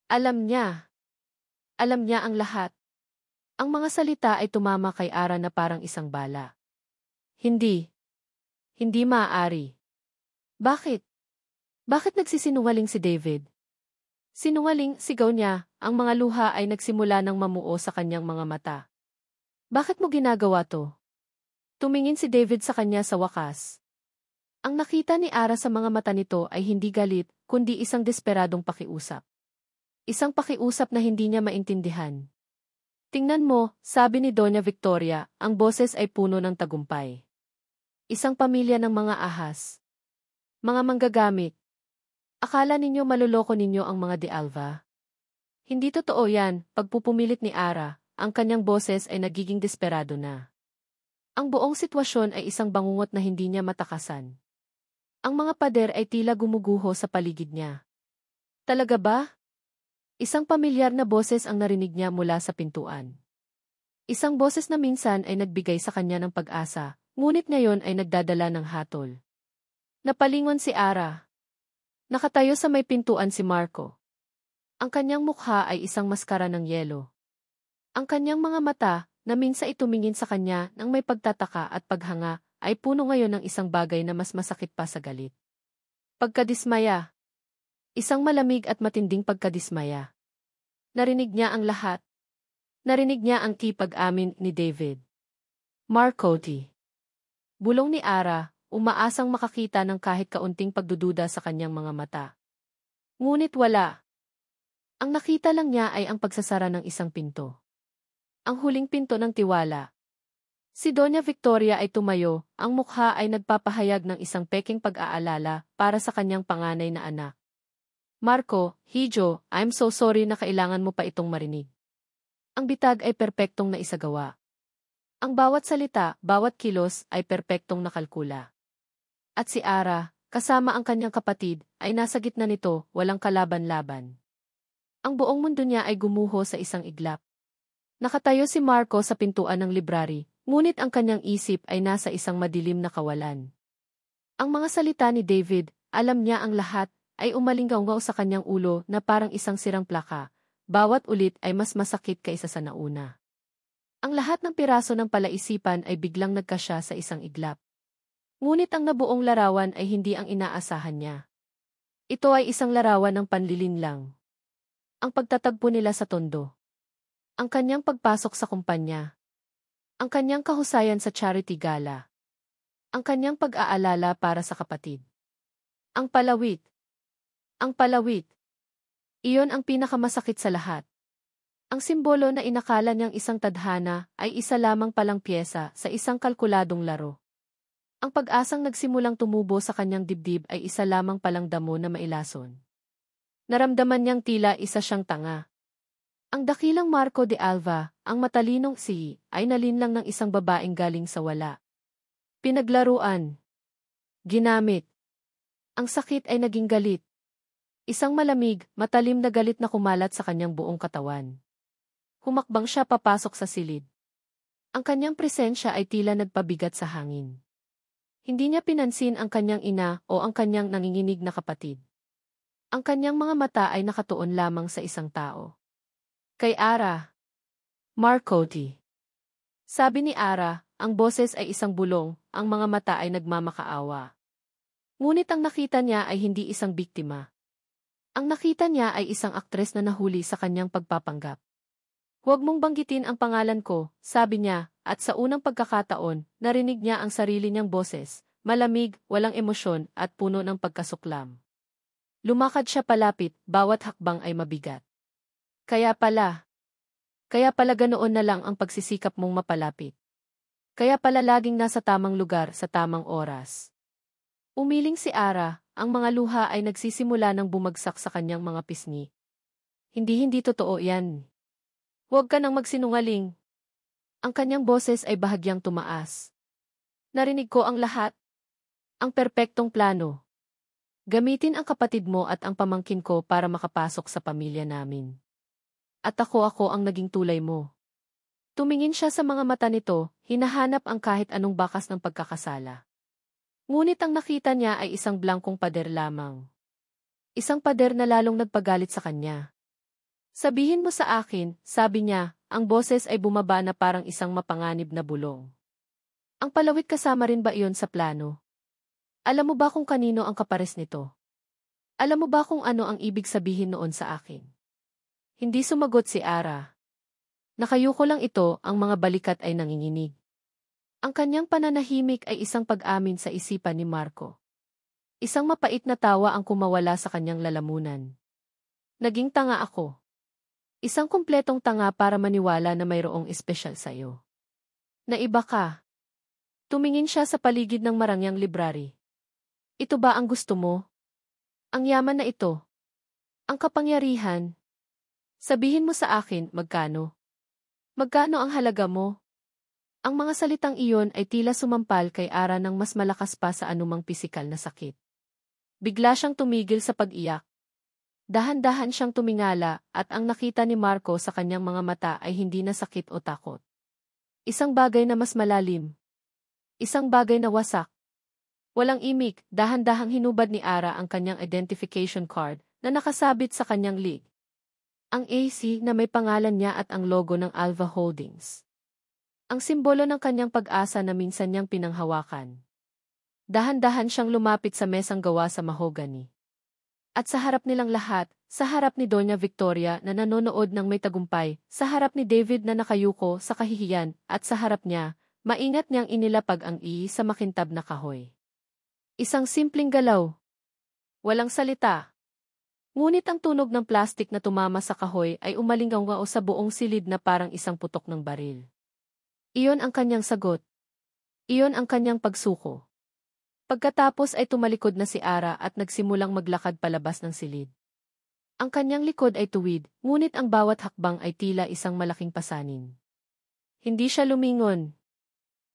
Alam niya. Alam niya ang lahat. Ang mga salita ay tumama kay Ara na parang isang bala. Hindi. Hindi maaari. Bakit? Bakit nagsisinungaling si David? Sinungaling, sigaw niya, ang mga luha ay nagsimula ng mamuo sa kanyang mga mata. Bakit mo ginagawa to? Tumingin si David sa kanya sa wakas. Ang nakita ni Ara sa mga mata nito ay hindi galit, kundi isang desperadong pakiusap. Isang pakiusap na hindi niya maintindihan. Tingnan mo, sabi ni Doña Victoria, ang boses ay puno ng tagumpay. Isang pamilya ng mga ahas. Mga manggagamit. Akala ninyo maluloko ninyo ang mga de Alva? Hindi totoo yan, pagpupumilit ni Ara, ang kanyang boses ay nagiging desperado na. Ang buong sitwasyon ay isang bangungot na hindi niya matakasan. Ang mga pader ay tila gumuguho sa paligid niya. Talaga ba? Isang pamilyar na boses ang narinig niya mula sa pintuan. Isang boses na minsan ay nagbigay sa kanya ng pag-asa, ngunit ngayon ay nagdadala ng hatol. Napalingon si Ara. Nakatayo sa may pintuan si Marco. Ang kanyang mukha ay isang maskara ng yelo. Ang kanyang mga mata, na minsan itumingin sa kanya ng may pagtataka at paghanga, ay puno ngayon ng isang bagay na mas masakit pa sa galit. Pagkadismaya. Isang malamig at matinding pagkadismaya. Narinig niya ang lahat. Narinig niya ang kipag-amin ni David. Marco T. Bulong ni Ara, umaasang makakita ng kahit kaunting pagdududa sa kanyang mga mata. Ngunit wala. Ang nakita lang niya ay ang pagsasara ng isang pinto. Ang huling pinto ng tiwala. Si Doña Victoria ay tumayo, ang mukha ay nagpapahayag ng isang peking pag-aalala para sa kanyang panganay na anak. Marco, Hijo, I'm so sorry na kailangan mo pa itong marinig. Ang bitag ay perpektong naisagawa. Ang bawat salita, bawat kilos ay perpektong nakalkula. At si Ara, kasama ang kanyang kapatid, ay nasa gitna nito, walang kalaban-laban. Ang buong mundo niya ay gumuho sa isang iglap. Nakatayo si Marco sa pintuan ng library, ngunit ang kanyang isip ay nasa isang madilim na kawalan. Ang mga salita ni David, alam niya ang lahat, ay umalinggaw sa kanyang ulo na parang isang sirang plaka, bawat ulit ay mas masakit kaysa sa nauna. Ang lahat ng piraso ng palaisipan ay biglang nagkasya sa isang iglap. Ngunit ang nabuong larawan ay hindi ang inaasahan niya. Ito ay isang larawan ng panlilinlang. Ang pagtatagpo nila sa tondo. Ang kanyang pagpasok sa kumpanya. Ang kanyang kahusayan sa charity gala. Ang kanyang pag-aalala para sa kapatid. Ang palawit. Ang palawit. Iyon ang pinakamasakit sa lahat. Ang simbolo na inakala niyang isang tadhana ay isa lamang palang piyesa sa isang kalkuladong laro. Ang pag-asang nagsimulang tumubo sa kanyang dibdib ay isa lamang palang damo na mailason. Naramdaman niyang tila isa siyang tanga. Ang dakilang Marco de Alva, ang matalinong ay nalinlang ng isang babaeng galing sa wala. Pinaglaruan. Ginamit. Ang sakit ay naging galit. Isang malamig, matalim na galit na kumalat sa kanyang buong katawan. Humakbang siya papasok sa silid. Ang kanyang presensya ay tila nagpabigat sa hangin. Hindi niya pinansin ang kanyang ina o ang kanyang nanginginig na kapatid. Ang kanyang mga mata ay nakatuon lamang sa isang tao. Kay Ara. Marcotti. Sabi ni Ara, ang boses ay isang bulong, ang mga mata ay nagmamakaawa. Ngunit ang nakita niya ay hindi isang biktima. Ang nakita niya ay isang aktres na nahuli sa kanyang pagpapanggap. Huwag mong banggitin ang pangalan ko, sabi niya, at sa unang pagkakataon, narinig niya ang sarili niyang boses, malamig, walang emosyon, at puno ng pagkasuklam. Lumakad siya palapit, bawat hakbang ay mabigat. Kaya pala ganoon na lang ang pagsisikap mong mapalapit. Kaya pala laging nasa tamang lugar sa tamang oras. Umiling si Ara, ang mga luha ay nagsisimula ng bumagsak sa kanyang mga pisngi. Hindi totoo yan. Huwag ka nang magsinungaling. Ang kanyang boses ay bahagyang tumaas. Narinig ko ang lahat. Ang perpektong plano. Gamitin ang kapatid mo at ang pamangkin ko para makapasok sa pamilya namin. At ako ang naging tulay mo. Tumingin siya sa mga mata nito, hinahanap ang kahit anong bakas ng pagkakasala. Ngunit ang nakita niya ay isang blankong pader lamang. Isang pader na lalong nagpagalit sa kanya. Sabihin mo sa akin, sabi niya, ang boses ay bumaba na parang isang mapanganib na bulong. Ang palawit kasama rin ba iyon sa plano? Alam mo ba kung kanino ang kapares nito? Alam mo ba kung ano ang ibig sabihin noon sa akin? Hindi sumagot si Ara. Nakayuko lang ito, ang mga balikat ay nanginginig. Ang kanyang pananahimik ay isang pag-amin sa isipan ni Marco. Isang mapait na tawa ang kumawala sa kanyang lalamunan. Naging tanga ako. Isang kumpletong tanga para maniwala na mayroong espesyal sa'yo. Naiba ka. Tumingin siya sa paligid ng marangyang library. Ito ba ang gusto mo? Ang yaman na ito. Ang kapangyarihan. Sabihin mo sa akin, magkano? Magkano ang halaga mo? Ang mga salitang iyon ay tila sumampal kay Ara ng mas malakas pa sa anumang pisikal na sakit. Bigla siyang tumigil sa pag-iyak. Dahan-dahan siyang tumingala at ang nakita ni Marco sa kanyang mga mata ay hindi na sakit o takot. Isang bagay na mas malalim. Isang bagay na wasak. Walang imik, dahan-dahang hinubad ni Ara ang kanyang identification card na nakasabit sa kanyang lig. Ang AC na may pangalan niya at ang logo ng Alva Holdings. Ang simbolo ng kanyang pag-asa na minsan niyang pinanghawakan. Dahan-dahan siyang lumapit sa mesang gawa sa mahogany. At sa harap nilang lahat, sa harap ni Doña Victoria na nanonood ng may tagumpay, sa harap ni David na nakayuko sa kahihiyan, at sa harap niya, maingat niyang inilapag ang sa makintab na kahoy. Isang simpleng galaw. Walang salita. Ngunit ang tunog ng plastik na tumama sa kahoy ay umalinggaw sa buong silid na parang isang putok ng baril. Iyon ang kanyang sagot. Iyon ang kanyang pagsuko. Pagkatapos ay tumalikod na si Ara at nagsimulang maglakad palabas ng silid. Ang kanyang likod ay tuwid, ngunit ang bawat hakbang ay tila isang malaking pasanin. Hindi siya lumingon.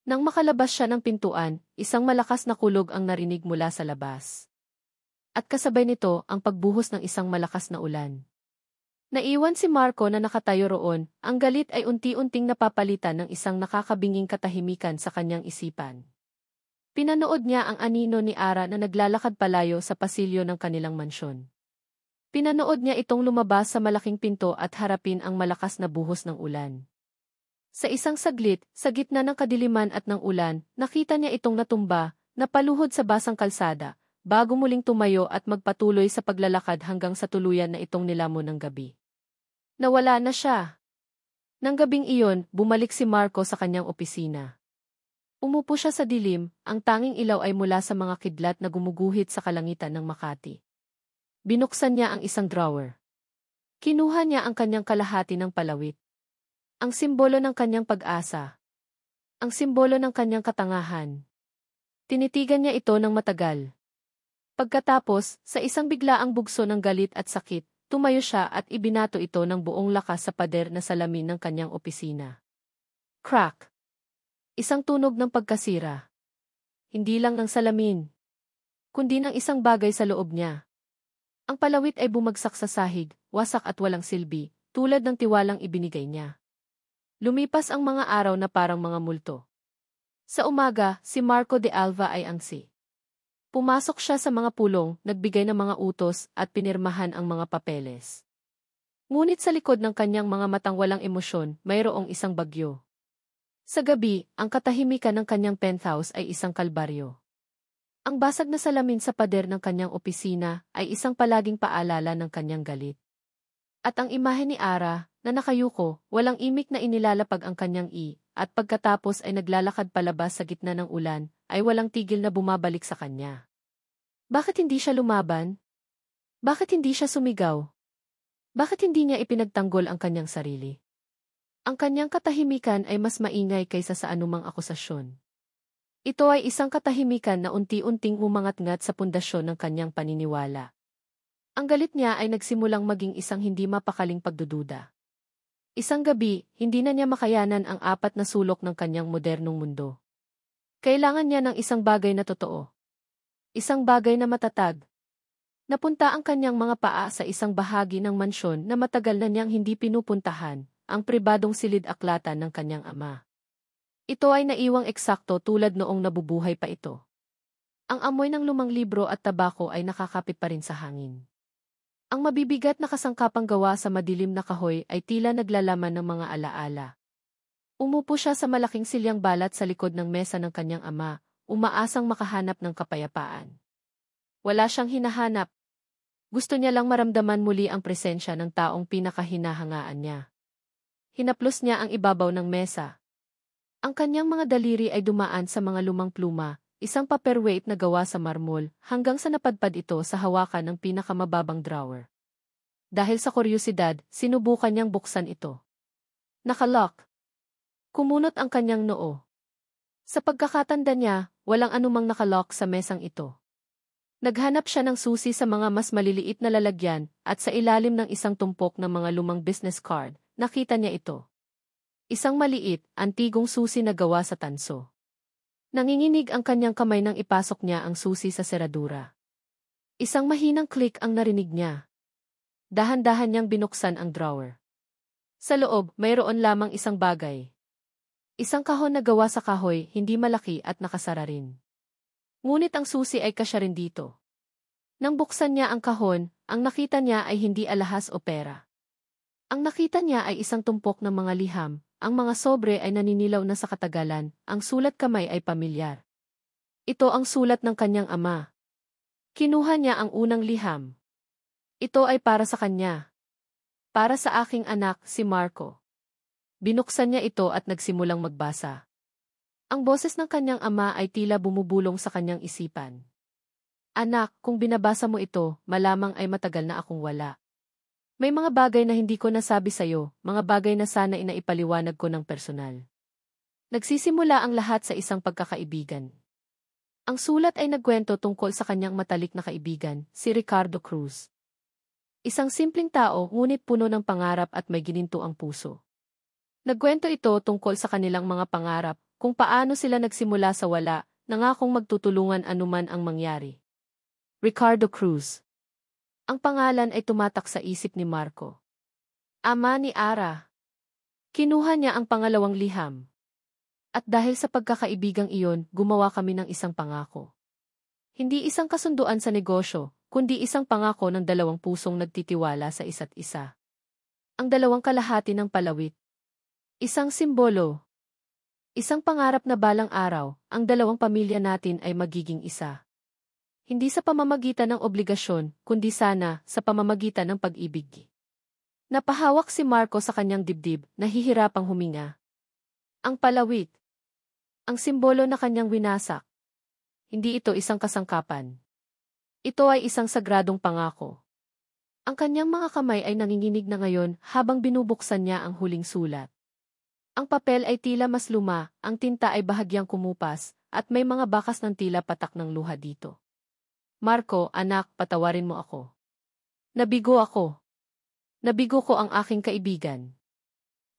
Nang makalabas siya ng pintuan, isang malakas na kulog ang narinig mula sa labas. At kasabay nito ang pagbuhos ng isang malakas na ulan. Naiwan si Marco na nakatayo roon, ang galit ay unti-unting napapalitan ng isang nakakabinging katahimikan sa kanyang isipan. Pinanood niya ang anino ni Ara na naglalakad palayo sa pasilyo ng kanilang mansyon. Pinanood niya itong lumabas sa malaking pinto at harapin ang malakas na buhos ng ulan. Sa isang saglit, sa gitna ng kadiliman at ng ulan, nakita niya itong natumba, napaluhod sa basang kalsada, bago muling tumayo at magpatuloy sa paglalakad hanggang sa tuluyan na itong nilamon ng gabi. Nawala na siya. Nang gabing iyon, bumalik si Marco sa kanyang opisina. Umupo siya sa dilim, ang tanging ilaw ay mula sa mga kidlat na gumuguhit sa kalangitan ng Makati. Binuksan niya ang isang drawer. Kinuha niya ang kanyang kalahati ng palawit. Ang simbolo ng kanyang pag-asa. Ang simbolo ng kanyang katangahan. Tinitigan niya ito ng matagal. Pagkatapos, sa isang biglaang bugso ng galit at sakit, tumayo siya at ibinato ito ng buong lakas sa pader na salamin ng kanyang opisina. Crack! Isang tunog ng pagkasira. Hindi lang ng salamin, kundi ng isang bagay sa loob niya. Ang palawit ay bumagsak sa sahig, wasak at walang silbi, tulad ng tiwalang ibinigay niya. Lumipas ang mga araw na parang mga multo. Sa umaga, si Marco de Alva ay angsi. Pumasok siya sa mga pulong, nagbigay ng mga utos at pinirmahan ang mga papeles. Ngunit sa likod ng kanyang mga matang walang emosyon, mayroong isang bagyo. Sa gabi, ang katahimikan ng kanyang penthouse ay isang kalbaryo. Ang basag na salamin sa pader ng kanyang opisina ay isang palaging paalala ng kanyang galit. At ang imahe ni Ara, na nakayuko, walang imik na inilalapag ang kanyang at pagkatapos ay naglalakad palabas sa gitna ng ulan, ay walang tigil na bumabalik sa kanya. Bakit hindi siya lumaban? Bakit hindi siya sumigaw? Bakit hindi niya ipinagtanggol ang kanyang sarili? Ang kanyang katahimikan ay mas maingay kaysa sa anumang akusasyon. Ito ay isang katahimikan na unti-unting umangat-ngat sa pundasyon ng kanyang paniniwala. Ang galit niya ay nagsimulang maging isang hindi mapakaling pagdududa. Isang gabi, hindi na niya makayanan ang 4 na sulok ng kanyang modernong mundo. Kailangan niya ng isang bagay na totoo. Isang bagay na matatag. Napunta ang kanyang mga paa sa isang bahagi ng mansyon na matagal na niyang hindi pinupuntahan, ang pribadong silid-aklatan ng kanyang ama. Ito ay naiwang eksakto tulad noong nabubuhay pa ito. Ang amoy ng lumang libro at tabako ay nakakapit pa rin sa hangin. Ang mabibigat na kasangkapang gawa sa madilim na kahoy ay tila naglalaman ng mga alaala. Umupo siya sa malaking silyang balat sa likod ng mesa ng kanyang ama, umaasang makahanap ng kapayapaan. Wala siyang hinahanap. Gusto niya lang maramdaman muli ang presensya ng taong pinakahinahangaan niya. Hinaplos niya ang ibabaw ng mesa. Ang kanyang mga daliri ay dumaan sa mga lumang pluma, isang paperweight na gawa sa marmol, hanggang sa napadpad ito sa hawakan ng pinakamababang drawer. Dahil sa kuryosidad, sinubukan niyang buksan ito. Nakalock. Kumunot ang kanyang noo. Sa pagkakatanda niya, walang anumang nakalock sa mesang ito. Naghanap siya ng susi sa mga mas maliliit na lalagyan, at sa ilalim ng isang tumpok ng mga lumang business card, nakita niya ito. Isang maliit, antigong susi na gawa sa tanso. Nanginginig ang kanyang kamay nang ipasok niya ang susi sa seradura. Isang mahinang click ang narinig niya. Dahan-dahan niyang binuksan ang drawer. Sa loob, mayroon lamang isang bagay. Isang kahon na gawa sa kahoy, hindi malaki at nakasara rin. Ngunit ang susi ay kasya rin dito. Nang buksan niya ang kahon, ang nakita niya ay hindi alahas o pera. Ang nakita niya ay isang tumpok ng mga liham, ang mga sobre ay naninilaw na sa katagalan, ang sulat kamay ay pamilyar. Ito ang sulat ng kanyang ama. Kinuha niya ang unang liham. Ito ay para sa kanya. Para sa aking anak, si Marco. Binuksan niya ito at nagsimulang magbasa. Ang boses ng kanyang ama ay tila bumubulong sa kanyang isipan. Anak, kung binabasa mo ito, malamang ay matagal na akong wala. May mga bagay na hindi ko nasabi sa'yo, mga bagay na sana inaipaliwanag ko ng personal. Nagsisimula ang lahat sa isang pagkakaibigan. Ang sulat ay nagkwento tungkol sa kanyang matalik na kaibigan, si Ricardo Cruz. Isang simpleng tao, ngunit puno ng pangarap at may gininto ang puso. Nagkwento ito tungkol sa kanilang mga pangarap, kung paano sila nagsimula sa wala, nangakong magtutulungan anuman ang mangyari. Ricardo Cruz. Ang pangalan ay tumatak sa isip ni Marco. Ama ni Ara. Kinuha niya ang pangalawang liham. At dahil sa pagkakaibigang iyon, gumawa kami ng isang pangako. Hindi isang kasunduan sa negosyo, kundi isang pangako ng 2 pusong nagtitiwala sa isa't isa. Ang 2 kalahati ng palawit. Isang simbolo. Isang pangarap na balang araw, ang 2 pamilya natin ay magiging isa. Hindi sa pamamagitan ng obligasyon, kundi sana sa pamamagitan ng pag-ibig. Napahawak si Marco sa kanyang dibdib, nahihirapang huminga. Ang palawit. Ang simbolo na kanyang winasak. Hindi ito isang kasangkapan. Ito ay isang sagradong pangako. Ang kanyang mga kamay ay nanginginig na ngayon habang binubuksan niya ang huling sulat. Ang papel ay tila mas luma, ang tinta ay bahagyang kumupas, at may mga bakas ng tila patak ng luha dito. Marco, anak, patawarin mo ako. Nabigo ako. Nabigo ko ang aking kaibigan.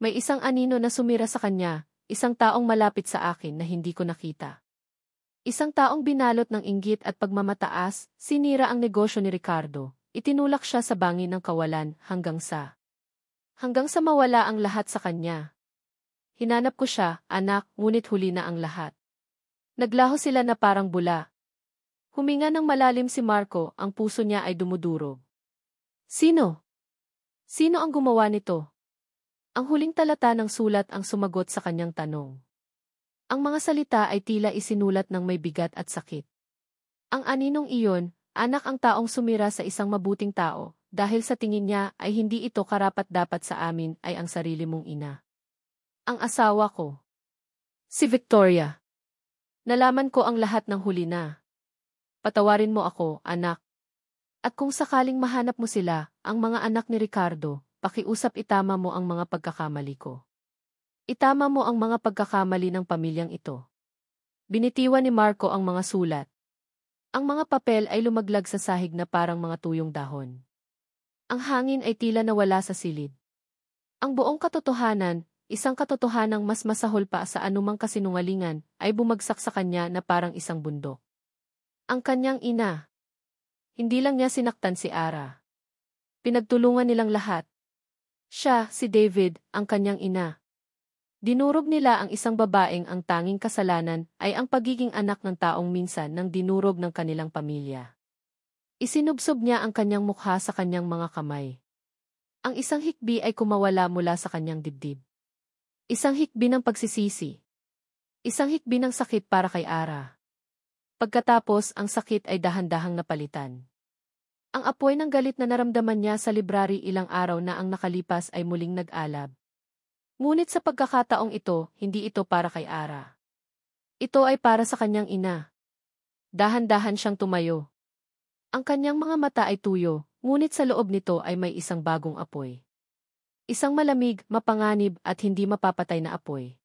May isang anino na sumira sa kanya, isang taong malapit sa akin na hindi ko nakita. Isang taong binalot ng inggit at pagmamataas, sinira ang negosyo ni Ricardo, itinulak siya sa bangin ng kawalan hanggang sa mawala ang lahat sa kanya. Hinanap ko siya, anak, ngunit huli na ang lahat. Naglaho sila na parang bula. Huminga ng malalim si Marco, ang puso niya ay dumudurog. Sino? Sino ang gumawa nito? Ang huling talata ng sulat ang sumagot sa kanyang tanong. Ang mga salita ay tila isinulat ng may bigat at sakit. Ang aninong iyon, anak ang taong sumira sa isang mabuting tao, dahil sa tingin niya ay hindi ito karapat-dapat sa amin ay ang sarili mong ina. Ang asawa ko. Si Victoria. Nalaman ko ang lahat ng huli na. Patawarin mo ako, anak. At kung sakaling mahanap mo sila, ang mga anak ni Ricardo, pakiusap itama mo ang mga pagkakamali ko. Itama mo ang mga pagkakamali ng pamilyang ito. Binitiwan ni Marco ang mga sulat. Ang mga papel ay lumaglag sa sahig na parang mga tuyong dahon. Ang hangin ay tila nawala sa silid. Ang buong katotohanan, isang katotohanang mas masahol pa sa anumang kasinungalingan, ay bumagsak sa kanya na parang isang bundok. Ang kanyang ina. Hindi lang niya sinaktan si Ara. Pinagtulungan nilang lahat. Siya, si David, ang kanyang ina. Dinurog nila ang isang babaeng ang tanging kasalanan ay ang pagiging anak ng taong minsan nang dinurog ng kanilang pamilya. Isinubsob niya ang kanyang mukha sa kanyang mga kamay. Ang isang hikbi ay kumawala mula sa kanyang dibdib. Isang hikbi ng pagsisisi. Isang hikbi ng sakit para kay Ara. Pagkatapos, ang sakit ay dahan-dahang napalitan. Ang apoy ng galit na naramdaman niya sa library ilang araw na ang nakalipas ay muling nag-alab. Ngunit sa pagkakataong ito, hindi ito para kay Ara. Ito ay para sa kanyang ina. Dahan-dahan siyang tumayo. Ang kanyang mga mata ay tuyo, ngunit sa loob nito ay may isang bagong apoy. Isang malamig, mapanganib at hindi mapapatay na apoy.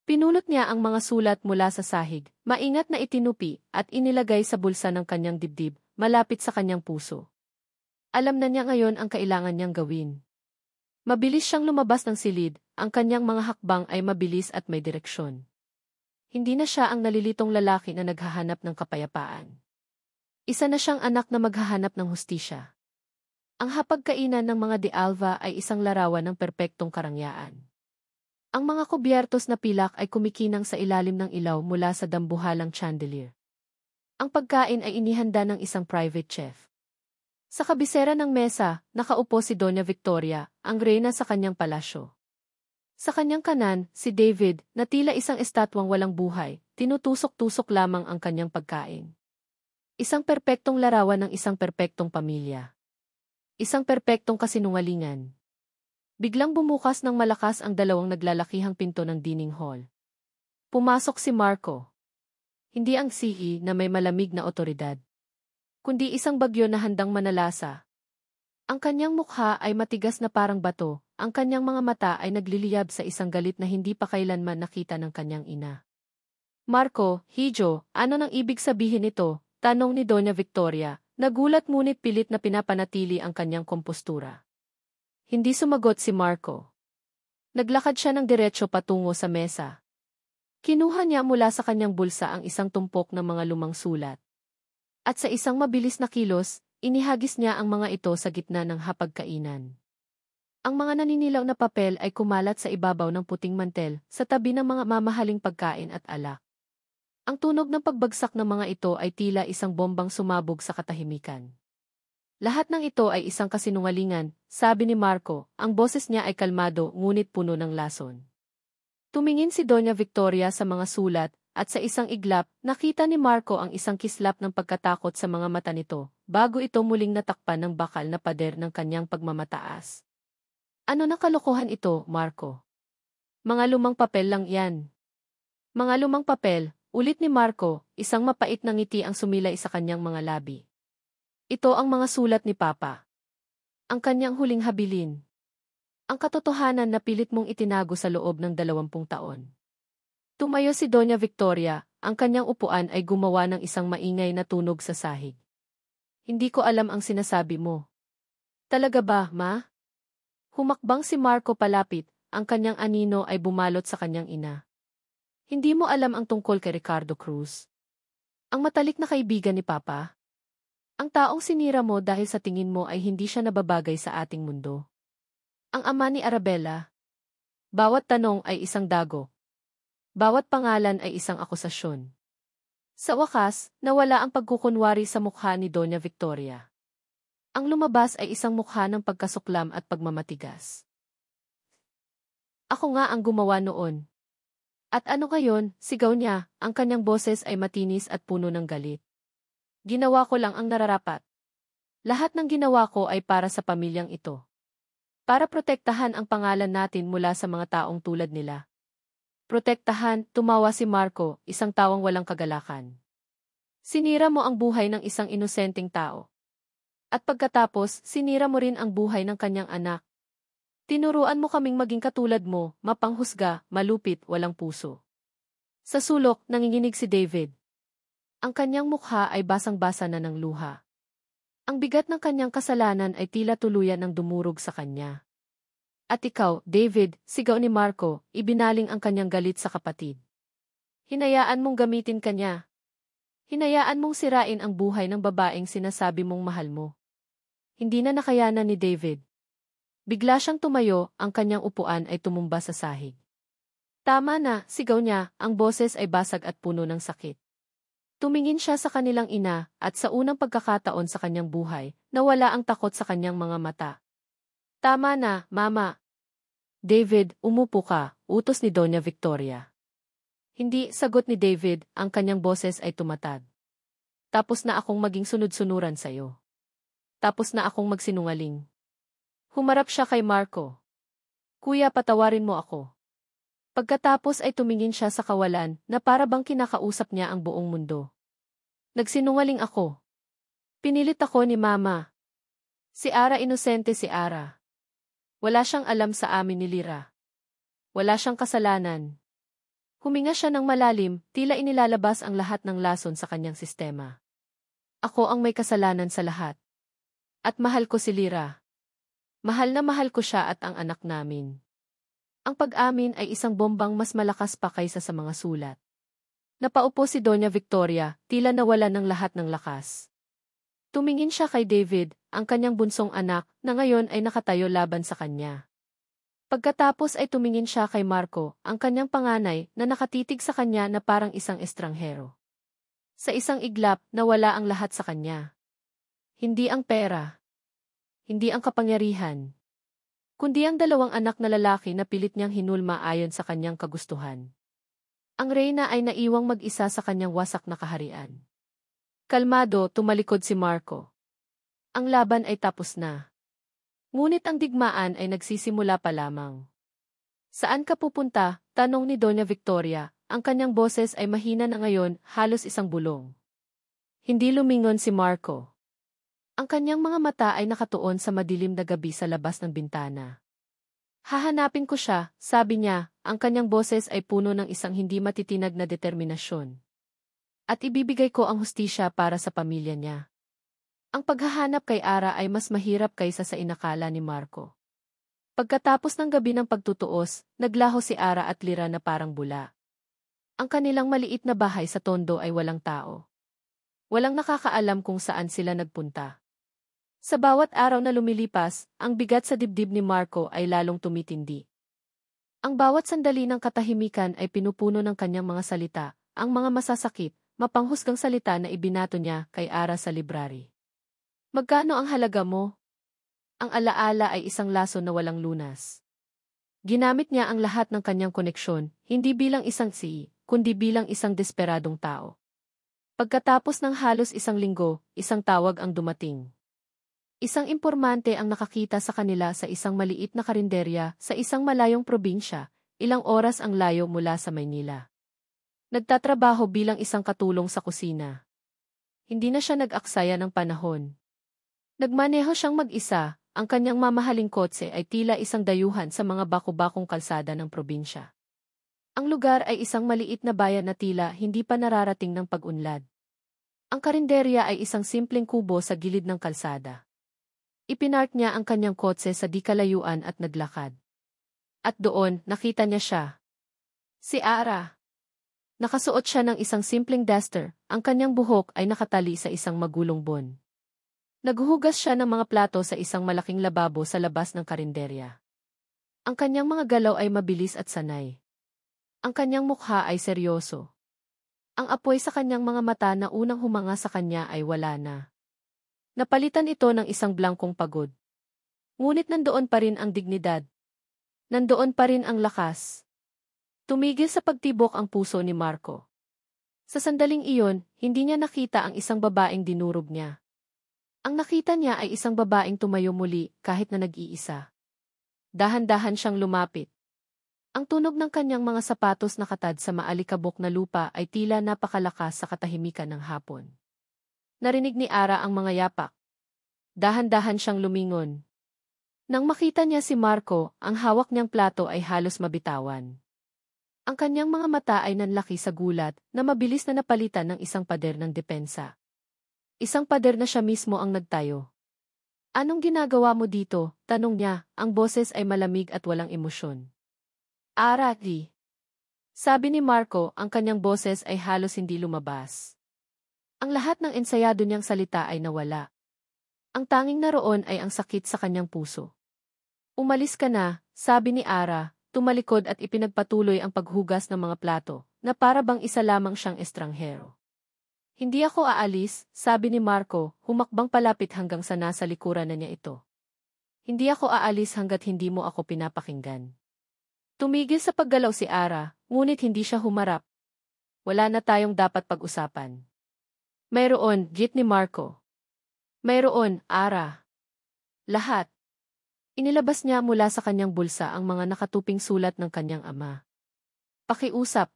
Pinulot niya ang mga sulat mula sa sahig, maingat na itinupi at inilagay sa bulsa ng kanyang dibdib, malapit sa kanyang puso. Alam na niya ngayon ang kailangan niyang gawin. Mabilis siyang lumabas ng silid, ang kanyang mga hakbang ay mabilis at may direksyon. Hindi na siya ang nalilitong lalaki na naghahanap ng kapayapaan. Isa na siyang anak na maghahanap ng hustisya. Ang hapagkainan ng mga de Alva ay isang larawan ng perpektong karangyaan. Ang mga kubyertos na pilak ay kumikinang sa ilalim ng ilaw mula sa dambuhalang chandelier. Ang pagkain ay inihanda ng isang private chef. Sa kabisera ng mesa, nakaupo si Doña Victoria, ang reyna sa kanyang palasyo. Sa kanyang kanan, si David, na tila isang estatwang walang buhay, tinutusok-tusok lamang ang kanyang pagkain. Isang perpektong larawan ng isang perpektong pamilya. Isang perpektong kasinungalingan. Biglang bumukas ng malakas ang dalawang naglalakihang pinto ng dining hall. Pumasok si Marco. Hindi ang sihi na may malamig na otoridad, kundi isang bagyo na handang manalasa. Ang kanyang mukha ay matigas na parang bato, ang kanyang mga mata ay nagliliyab sa isang galit na hindi pa kailanman nakita ng kanyang ina. Marco, Hijo, ano nang ibig sabihin nito? Tanong ni Doña Victoria, nagulat ngunit pilit na pinapanatili ang kanyang kompostura. Hindi sumagot si Marco. Naglakad siya ng diretso patungo sa mesa. Kinuha niya mula sa kanyang bulsa ang isang tumpok ng mga lumang sulat. At sa isang mabilis na kilos, inihagis niya ang mga ito sa gitna ng hapagkainan. Ang mga naninilaw na papel ay kumalat sa ibabaw ng puting mantel, sa tabi ng mga mamahaling pagkain at alak. Ang tunog ng pagbagsak ng mga ito ay tila isang bombang sumabog sa katahimikan. Lahat ng ito ay isang kasinungalingan, sabi ni Marco, ang boses niya ay kalmado ngunit puno ng lason. Tumingin si Doña Victoria sa mga sulat, at sa isang iglap, nakita ni Marco ang isang kislap ng pagkatakot sa mga mata nito, bago ito muling natakpan ng bakal na pader ng kanyang pagmamataas. Ano na kalokohan ito, Marco? Mga lumang papel lang yan. Mga lumang papel, ulit ni Marco, isang mapait na ngiti ang sumilay sa kanyang mga labi. Ito ang mga sulat ni Papa. Ang kanyang huling habilin. Ang katotohanan na pilit mong itinago sa loob ng 20 taon. Tumayo si Doña Victoria, ang kanyang upuan ay gumawa ng isang maingay na tunog sa sahig. Hindi ko alam ang sinasabi mo. Talaga ba, Ma? Humakbang si Marco palapit, ang kanyang anino ay bumalot sa kanyang ina. Hindi mo alam ang tungkol kay Ricardo Cruz. Ang matalik na kaibigan ni Papa. Ang taong sinira mo dahil sa tingin mo ay hindi siya nababagay sa ating mundo. Ang ama ni Arabella. Bawat tanong ay isang dago. Bawat pangalan ay isang akusasyon. Sa wakas, nawala ang pagkukunwari sa mukha ni Doña Victoria. Ang lumabas ay isang mukha ng pagkasuklam at pagmamatigas. Ako nga ang gumawa noon. At ano ngayon, sigaw niya, ang kanyang boses ay matinis at puno ng galit. Ginawa ko lang ang nararapat. Lahat ng ginawa ko ay para sa pamilyang ito. Para protektahan ang pangalan natin mula sa mga taong tulad nila. Protektahan, tumawa si Marco, isang tawang walang kagalakan. Sinira mo ang buhay ng isang inosenteng tao. At pagkatapos, sinira mo rin ang buhay ng kanyang anak. Tinuruan mo kaming maging katulad mo, mapanghusga, malupit, walang puso. Sa sulok, nanginginig si David. Ang kanyang mukha ay basang-basa na ng luha. Ang bigat ng kanyang kasalanan ay tila tuluyan ng dumurog sa kanya. At ikaw, David, sigaw ni Marco, ibinaling ang kanyang galit sa kapatid. Hinayaan mong gamitin kanya. Hinayaan mong sirain ang buhay ng babaeng sinasabi mong mahal mo. Hindi na nakayanan ni David. Bigla siyang tumayo, ang kanyang upuan ay tumumba sa sahig. Tama na, sigaw niya, ang boses ay basag at puno ng sakit. Tumingin siya sa kanilang ina, at sa unang pagkakataon sa kanyang buhay, nawala ang takot sa kanyang mga mata. Tama na, Mama. David, umupo ka, utos ni Doña Victoria. Hindi, sagot ni David, ang kanyang boses ay tumatag. Tapos na akong maging sunod-sunuran sa'yo. Tapos na akong magsinungaling. Humarap siya kay Marco. Kuya, patawarin mo ako. Pagkatapos ay tumingin siya sa kawalan na para bang kinakausap niya ang buong mundo. Nagsinungaling ako. Pinilit ako ni Mama. Si Ara, inosente si Ara. Wala siyang alam sa amin ni Lyra. Wala siyang kasalanan. Huminga siya ng malalim, tila inilalabas ang lahat ng lason sa kanyang sistema. Ako ang may kasalanan sa lahat. At mahal ko si Lyra. Mahal na mahal ko siya at ang anak namin. Ang pag-amin ay isang bombang mas malakas pa kaysa sa mga sulat. Napaupo si Doña Victoria, tila nawalan ng lahat ng lakas. Tumingin siya kay David, ang kanyang bunsong anak, na ngayon ay nakatayo laban sa kanya. Pagkatapos ay tumingin siya kay Marco, ang kanyang panganay, na nakatitig sa kanya na parang isang estranghero. Sa isang iglap, nawala ang lahat sa kanya. Hindi ang pera. Hindi ang kapangyarihan. Kundi ang dalawang anak na lalaki na pilit niyang hinulma ayon sa kanyang kagustuhan. Ang reyna ay naiwang mag-isa sa kanyang wasak na kaharian. Kalmado, tumalikod si Marco. Ang laban ay tapos na. Ngunit ang digmaan ay nagsisimula pa lamang. Saan ka pupunta? Tanong ni Doña Victoria, ang kanyang boses ay mahina na ngayon, halos isang bulong. Hindi lumingon si Marco. Ang kanyang mga mata ay nakatuon sa madilim na gabi sa labas ng bintana. Hahanapin ko siya, sabi niya, ang kanyang boses ay puno ng isang hindi matitinag na determinasyon. At ibibigay ko ang hustisya para sa pamilya niya. Ang paghahanap kay Ara ay mas mahirap kaysa sa inakala ni Marco. Pagkatapos ng gabi ng pagtutuos, naglaho si Ara at Lyra na parang bula. Ang kanilang maliit na bahay sa Tondo ay walang tao. Walang nakakaalam kung saan sila nagpunta. Sa bawat araw na lumilipas, ang bigat sa dibdib ni Marco ay lalong tumitindi. Ang bawat sandali ng katahimikan ay pinupuno ng kanyang mga salita, ang mga masasakit, mapanghusgang salita na ibinato niya kay Ara sa library. Magkano ang halaga mo? Ang alaala ay isang laso na walang lunas. Ginamit niya ang lahat ng kanyang koneksyon, hindi bilang isang kundi bilang isang desperadong tao. Pagkatapos ng halos isang linggo, isang tawag ang dumating. Isang impormante ang nakakita sa kanila sa isang maliit na karinderya sa isang malayong probinsya, ilang oras ang layo mula sa Maynila. Nagtatrabaho bilang isang katulong sa kusina. Hindi na siya nag-aksaya ng panahon. Nagmaneho siyang mag-isa, ang kanyang mamahaling kotse ay tila isang dayuhan sa mga bako-bakong kalsada ng probinsya. Ang lugar ay isang maliit na bayan na tila hindi pa nararating ng pag-unlad. Ang karinderya ay isang simpleng kubo sa gilid ng kalsada. Ipinark niya ang kanyang kotse sa di kalayuan at naglakad. At doon, nakita niya siya. Si Ara. Nakasuot siya ng isang simpleng duster, ang kanyang buhok ay nakatali sa isang magulong bon. Naghuhugas siya ng mga plato sa isang malaking lababo sa labas ng karinderya. Ang kanyang mga galaw ay mabilis at sanay. Ang kanyang mukha ay seryoso. Ang apoy sa kanyang mga mata na unang humanga sa kanya ay wala na. Napalitan ito ng isang blangkong pagod. Ngunit nandoon pa rin ang dignidad. Nandoon pa rin ang lakas. Tumigil sa pagtibok ang puso ni Marco. Sa sandaling iyon, hindi niya nakita ang isang babaeng dinurog niya. Ang nakita niya ay isang babaeng tumayo muli kahit na nag-iisa. Dahan-dahan siyang lumapit. Ang tunog ng kanyang mga sapatos na katad sa maalikabok na lupa ay tila napakalakas sa katahimikan ng hapon. Narinig ni Ara ang mga yapak. Dahan-dahan siyang lumingon. Nang makita niya si Marco, ang hawak niyang plato ay halos mabitawan. Ang kanyang mga mata ay nanlaki sa gulat na mabilis na napalitan ng isang pader ng depensa. Isang pader na siya mismo ang nagtayo. Anong ginagawa mo dito? Tanong niya, ang boses ay malamig at walang emosyon. Ara, di. Sabi ni Marco, ang kanyang boses ay halos hindi lumabas. Ang lahat ng ensayado niyang salita ay nawala. Ang tanging naroon ay ang sakit sa kanyang puso. Umalis ka na, sabi ni Ara, tumalikod at ipinagpatuloy ang paghugas ng mga plato, na para bang isa lamang siyang estranghero. Hindi ako aalis, sabi ni Marco, humakbang palapit hanggang sa nasa likuran na niya ito. Hindi ako aalis hanggat hindi mo ako pinapakinggan. Tumigil sa paggalaw si Ara, ngunit hindi siya humarap. Wala na tayong dapat pag-usapan. Mayroon, git ni Marco. Mayroon, Ara. Lahat. Inilabas niya mula sa kanyang bulsa ang mga nakatuping sulat ng kanyang ama. Pakiusap.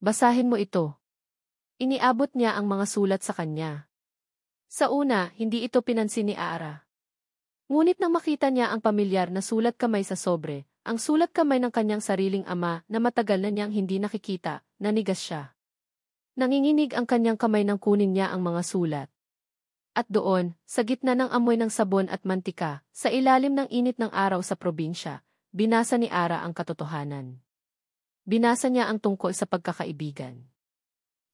Basahin mo ito. Iniabot niya ang mga sulat sa kanya. Sa una, hindi ito pinansin ni Ara. Ngunit nang makita niya ang pamilyar na sulat kamay sa sobre, ang sulat kamay ng kanyang sariling ama na matagal na niyang hindi nakikita, nanigas siya. Nanginginig ang kanyang kamay nang kunin niya ang mga sulat. At doon, sa gitna ng amoy ng sabon at mantika, sa ilalim ng init ng araw sa probinsya, binasa ni Ara ang katotohanan. Binasa niya ang tungkol sa pagkakaibigan.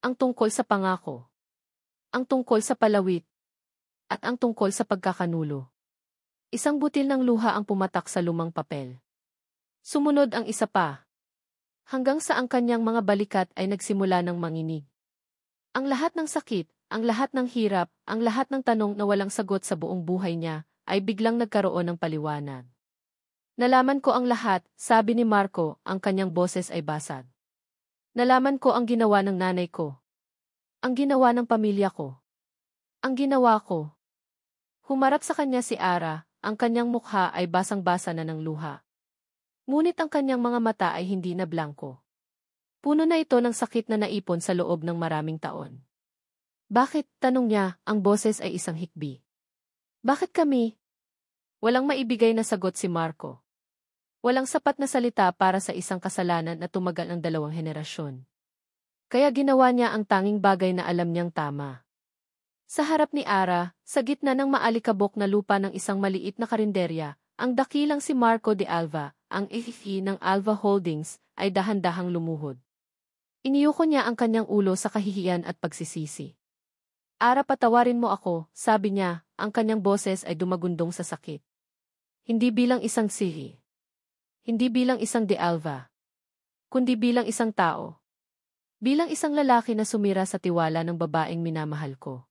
Ang tungkol sa pangako. Ang tungkol sa palawit. At ang tungkol sa pagkakanulo. Isang butil ng luha ang pumatak sa lumang papel. Sumunod ang isa pa. Hanggang sa ang kanyang mga balikat ay nagsimula ng manginig. Ang lahat ng sakit, ang lahat ng hirap, ang lahat ng tanong na walang sagot sa buong buhay niya, ay biglang nagkaroon ng paliwanag. Nalaman ko ang lahat, sabi ni Marco, ang kanyang boses ay basag. Nalaman ko ang ginawa ng nanay ko. Ang ginawa ng pamilya ko. Ang ginawa ko. Humarap sa kanya si Ara, ang kanyang mukha ay basang-basa na ng luha. Ngunit ang kanyang mga mata ay hindi na blanko. Puno na ito ng sakit na naipon sa loob ng maraming taon. Bakit, tanong niya, ang boses ay isang hikbi. Bakit kami? Walang maibigay na sagot si Marco. Walang sapat na salita para sa isang kasalanan na tumagal ng 2 henerasyon. Kaya ginawa niya ang tanging bagay na alam niyang tama. Sa harap ni Ara, sa gitna ng maalikabok na lupa ng isang maliit na karinderya, ang dakilang si Marco de Alva, ang EFE ng Alva Holdings, ay dahan-dahang lumuhod. Iniyuko niya ang kanyang ulo sa kahihiyan at pagsisisi. Ara, patawarin mo ako, sabi niya, ang kanyang boses ay dumagundong sa sakit. Hindi bilang isang sihi. Hindi bilang isang de Alva. Kundi bilang isang tao. Bilang isang lalaki na sumira sa tiwala ng babaeng minamahal ko.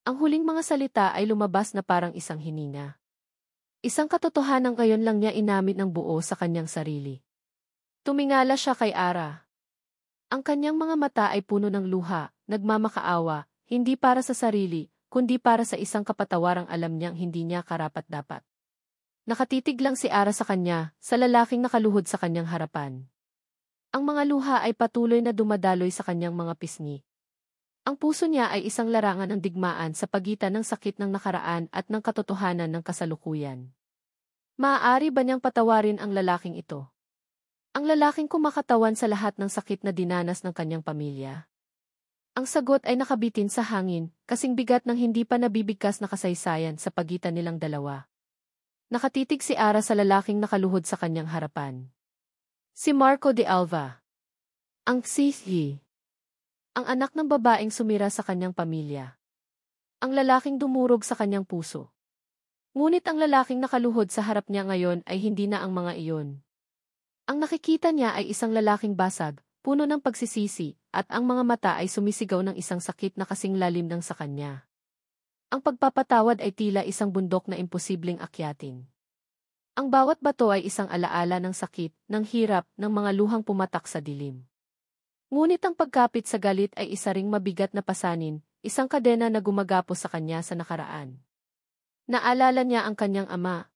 Ang huling mga salita ay lumabas na parang isang hininga. Isang katotohanan ngayon lang niya inamin ng buo sa kanyang sarili. Tumingala siya kay Ara. Ang kanyang mga mata ay puno ng luha, nagmamakaawa, hindi para sa sarili, kundi para sa isang kapatawarang alam niyang hindi niya karapat-dapat. Nakatitig lang si Ara sa kanya, sa lalaking nakaluhod sa kanyang harapan. Ang mga luha ay patuloy na dumadaloy sa kanyang mga pisngi. Ang puso niya ay isang larangan ng digmaan sa pagitan ng sakit ng nakaraan at ng katotohanan ng kasalukuyan. Maaari ba niyang patawarin ang lalaking ito? Ang lalaking kumakatawan sa lahat ng sakit na dinanas ng kanyang pamilya? Ang sagot ay nakabitin sa hangin, kasing bigat ng hindi pa nabibigkas na kasaysayan sa pagitan nilang dalawa. Nakatitig si Ara sa lalaking nakaluhod sa kanyang harapan. Si Marco de Alva. Ang sihi. Ang anak ng babaeng sumira sa kanyang pamilya. Ang lalaking dumurog sa kanyang puso. Ngunit ang lalaking nakaluhod sa harap niya ngayon ay hindi na ang mga iyon. Ang nakikita niya ay isang lalaking basag, puno ng pagsisisi, at ang mga mata ay sumisigaw ng isang sakit na kasing lalim ng sa kanya. Ang pagpapatawad ay tila isang bundok na imposibleng akyatin. Ang bawat bato ay isang alaala ng sakit, ng hirap, ng mga luhang pumatak sa dilim. Ngunit ang pagkapit sa galit ay isa ring mabigat na pasanin, isang kadena na gumagapos sa kanya sa nakaraan. Naalala niya ang kanyang ama.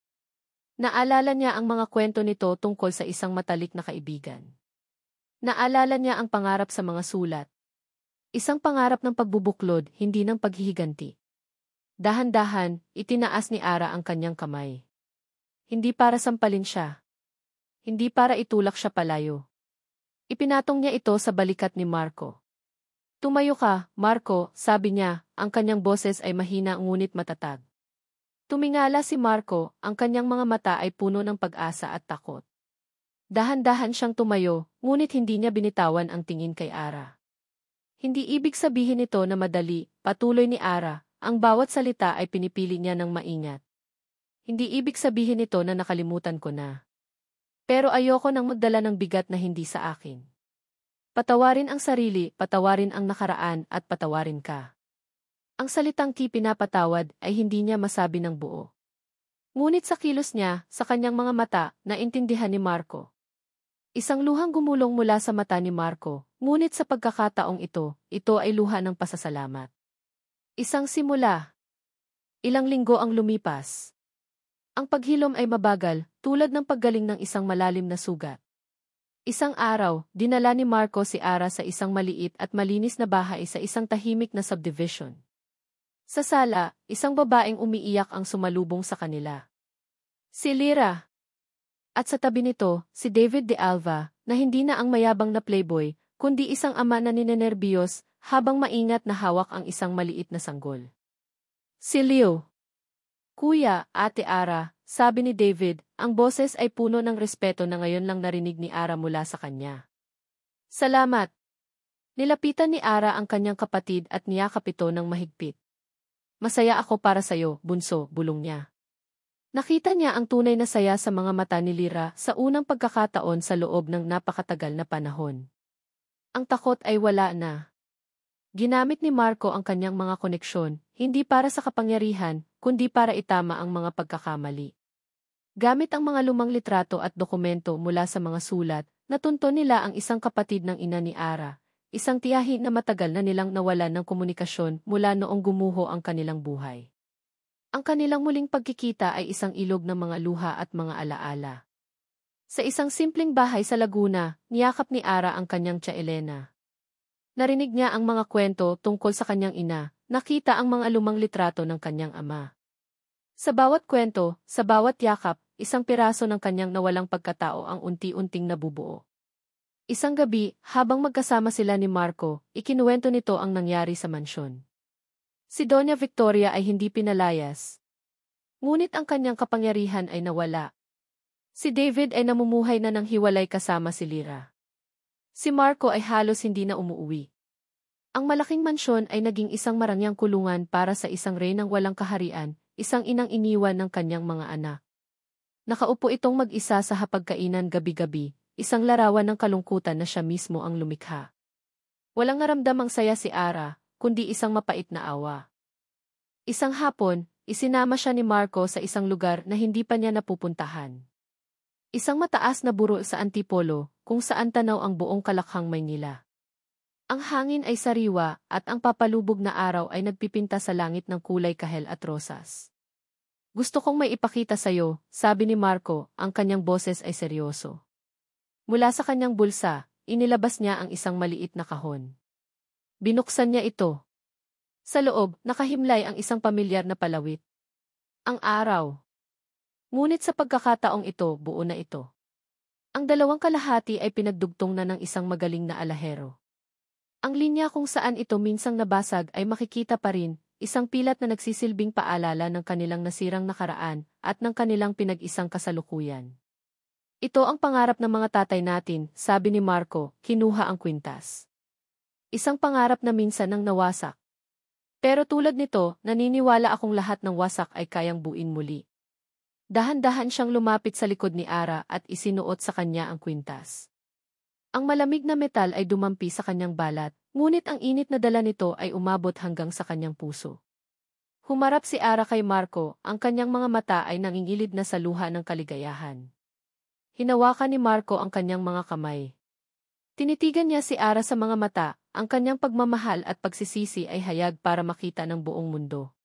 Naalala niya ang mga kwento nito tungkol sa isang matalik na kaibigan. Naalala niya ang pangarap sa mga sulat. Isang pangarap ng pagbubuklod, hindi ng paghihiganti. Dahan-dahan, itinaas ni Ara ang kanyang kamay. Hindi para sampalin siya. Hindi para itulak siya palayo. Ipinatong niya ito sa balikat ni Marco. Tumayo ka, Marco, sabi niya, ang kanyang boses ay mahina ngunit matatag. Tumingala si Marco, ang kanyang mga mata ay puno ng pag-asa at takot. Dahan-dahan siyang tumayo, ngunit hindi niya binitawan ang tingin kay Ara. Hindi ibig sabihin ito na madali, patuloy ni Ara, ang bawat salita ay pinipili niya ng maingat. Hindi ibig sabihin ito na nakalimutan ko na. Pero ayoko nang magdala ng bigat na hindi sa akin. Patawarin ang sarili, patawarin ang nakaraan, at patawarin ka. Ang salitang pinapatawad ay hindi niya masabi ng buo. Ngunit sa kilos niya, sa kanyang mga mata, naintindihan ni Marco. Isang luhang gumulong mula sa mata ni Marco, ngunit sa pagkakataong ito ay luha ng pasasalamat. Isang simula. Ilang linggo ang lumipas. Ang paghilom ay mabagal, tulad ng paggaling ng isang malalim na sugat. Isang araw, dinala ni Marco si Ara sa isang maliit at malinis na bahay sa isang tahimik na subdivision. Sa sala, isang babaeng umiiyak ang sumalubong sa kanila. Si Lyra. At sa tabi nito, si David de Alva, na hindi na ang mayabang na playboy, kundi isang ama na ninenerbiyos, habang maingat na hawak ang isang maliit na sanggol. Si Leo. Kuya, Ate Ara, sabi ni David, ang boses ay puno ng respeto na ngayon lang narinig ni Ara mula sa kanya. Salamat. Nilapitan ni Ara ang kanyang kapatid at niyakap ito ng mahigpit. Masaya ako para sayo, bunso, bulong niya. Nakita niya ang tunay na saya sa mga mata ni Lyra sa unang pagkakataon sa loob ng napakatagal na panahon. Ang takot ay wala na. Ginamit ni Marco ang kanyang mga koneksyon, hindi para sa kapangyarihan, kundi para itama ang mga pagkakamali. Gamit ang mga lumang litrato at dokumento mula sa mga sulat, natunto nila ang isang kapatid ng ina ni Ara, isang tiyahin na matagal na nilang nawalan ng komunikasyon mula noong gumuho ang kanilang buhay. Ang kanilang muling pagkikita ay isang ilog ng mga luha at mga alaala. Sa isang simpleng bahay sa Laguna, niyakap ni Ara ang kanyang tia Elena. Narinig niya ang mga kwento tungkol sa kanyang ina, nakita ang mga lumang litrato ng kanyang ama. Sa bawat kwento, sa bawat yakap, isang piraso ng kanyang nawalang pagkatao ang unti-unting nabubuo. Isang gabi, habang magkasama sila ni Marco, ikinuwento nito ang nangyari sa mansyon. Si Doña Victoria ay hindi pinalayas. Ngunit ang kanyang kapangyarihan ay nawala. Si David ay namumuhay na ng hiwalay kasama si Lyra. Si Marco ay halos hindi na umuuwi. Ang malaking mansyon ay naging isang marangyang kulungan para sa isang reynang walang kaharian, isang inang iniwan ng kanyang mga anak. Nakaupo itong mag-isa sa hapagkainan gabi-gabi, isang larawan ng kalungkutan na siya mismo ang lumikha. Walang naramdamang saya si Ara, kundi isang mapait na awa. Isang hapon, isinama siya ni Marco sa isang lugar na hindi pa niya napupuntahan. Isang mataas na buro sa Antipolo, kung saan tanaw ang buong Kalakhang Maynila. Ang hangin ay sariwa at ang papalubog na araw ay nagpipinta sa langit ng kulay kahel at rosas. Gusto kong may ipakita sa'yo, sabi ni Marco, ang kanyang boses ay seryoso. Mula sa kanyang bulsa, inilabas niya ang isang maliit na kahon. Binuksan niya ito. Sa loob, nakahimlay ang isang pamilyar na palawit. Ang araw. Ngunit sa pagkakataong ito, buo na ito. Ang dalawang kalahati ay pinagdugtong na ng isang magaling na alahero. Ang linya kung saan ito minsang nabasag ay makikita pa rin, isang pilat na nagsisilbing paalala ng kanilang nasirang nakaraan at ng kanilang pinag-isang kasalukuyan. Ito ang pangarap ng mga tatay natin, sabi ni Marco, kinuha ang kwintas. Isang pangarap na minsan nang nawasak. Pero tulad nito, naniniwala akong lahat ng wasak ay kayang buuin muli. Dahan-dahan siyang lumapit sa likod ni Ara at isinuot sa kanya ang kwintas. Ang malamig na metal ay dumampi sa kanyang balat, ngunit ang init na dala nito ay umabot hanggang sa kanyang puso. Humarap si Ara kay Marco, ang kanyang mga mata ay nangingilid na sa luha ng kaligayahan. Hinawakan ni Marco ang kanyang mga kamay. Tinitigan niya si Ara sa mga mata, ang kanyang pagmamahal at pagsisisi ay hayag para makita ng buong mundo.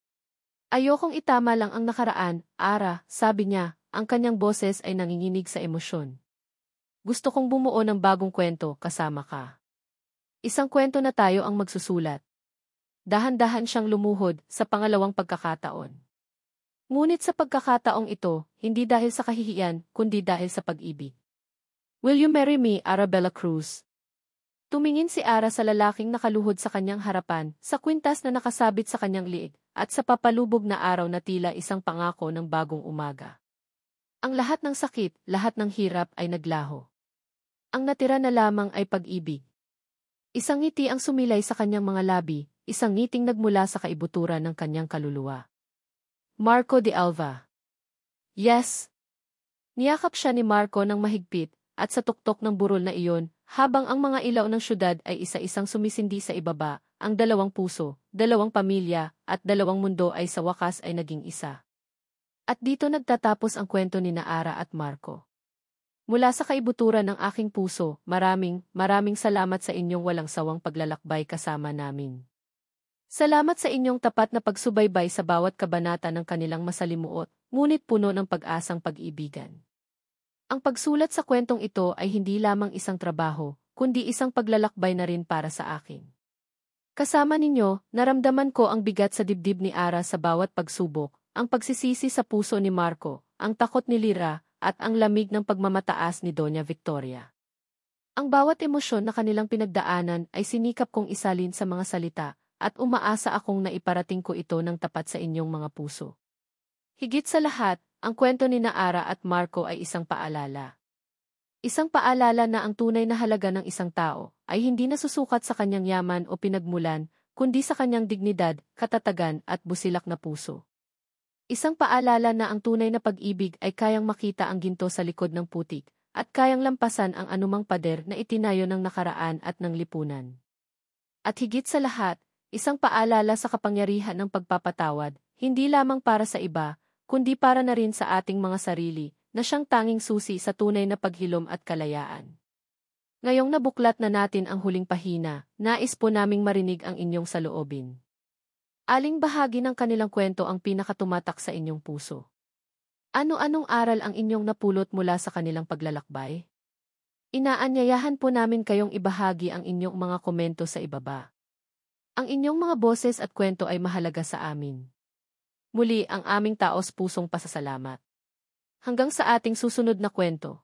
Ayokong itama lang ang nakaraan, Ara, sabi niya, ang kanyang boses ay nanginginig sa emosyon. Gusto kong bumuo ng bagong kwento kasama ka. Isang kwento na tayo ang magsusulat. Dahan-dahan siyang lumuhod sa pangalawang pagkakataon. Ngunit sa pagkakataong ito, hindi dahil sa kahihiyan, kundi dahil sa pag-ibig. Will you marry me, Arabella Cruz? Tumingin si Ara sa lalaking nakaluhod sa kanyang harapan, sa kwintas na nakasabit sa kanyang liig, at sa papalubog na araw na tila isang pangako ng bagong umaga. Ang lahat ng sakit, lahat ng hirap ay naglaho. Ang natira na lamang ay pag-ibig. Isang ngiti ang sumilay sa kanyang mga labi, isang ngiting nagmula sa kaibuturan ng kanyang kaluluwa. Marco de Alva. Yes. Niyakap siya ni Marco ng mahigpit, at sa tuktok ng burol na iyon, habang ang mga ilaw ng syudad ay isa-isang sumisindi sa ibaba, ang dalawang puso, dalawang pamilya, at dalawang mundo ay sa wakas ay naging isa. At dito nagtatapos ang kwento ni Ara at Marco. Mula sa kaibuturan ng aking puso, maraming salamat sa inyong walang sawang paglalakbay kasama namin. Salamat sa inyong tapat na pagsubaybay sa bawat kabanata ng kanilang masalimuot, ngunit puno ng pag-asang pag-ibigan. Ang pagsulat sa kwentong ito ay hindi lamang isang trabaho, kundi isang paglalakbay na rin para sa akin. Kasama ninyo, naramdaman ko ang bigat sa dibdib ni Ara sa bawat pagsubok, ang pagsisisi sa puso ni Marco, ang takot ni Lyra, at ang lamig ng pagmamataas ni Doña Victoria. Ang bawat emosyon na kanilang pinagdaanan ay sinikap kong isalin sa mga salita, at umaasa akong naiparating ko ito ng tapat sa inyong mga puso. Higit sa lahat, ang kwento ni Ara at Marco ay isang paalala. Isang paalala na ang tunay na halaga ng isang tao ay hindi nasusukat sa kanyang yaman o pinagmulan, kundi sa kanyang dignidad, katatagan at busilak na puso. Isang paalala na ang tunay na pag-ibig ay kayang makita ang ginto sa likod ng putik, at kayang lampasan ang anumang pader na itinayo ng nakaraan at ng lipunan. At higit sa lahat, isang paalala sa kapangyarihan ng pagpapatawad, hindi lamang para sa iba, kundi para na rin sa ating mga sarili, na siyang tanging susi sa tunay na paghilom at kalayaan. Ngayong nabuklat na natin ang huling pahina, nais po naming marinig ang inyong saloobin. Aling bahagi ng kanilang kwento ang pinakatumatak sa inyong puso? Ano-anong aral ang inyong napulot mula sa kanilang paglalakbay? Inaanyayahan po namin kayong ibahagi ang inyong mga komento sa ibaba. Ang inyong mga boses at kwento ay mahalaga sa amin. Muli ang aming taos-pusong pasasalamat. Hanggang sa ating susunod na kwento.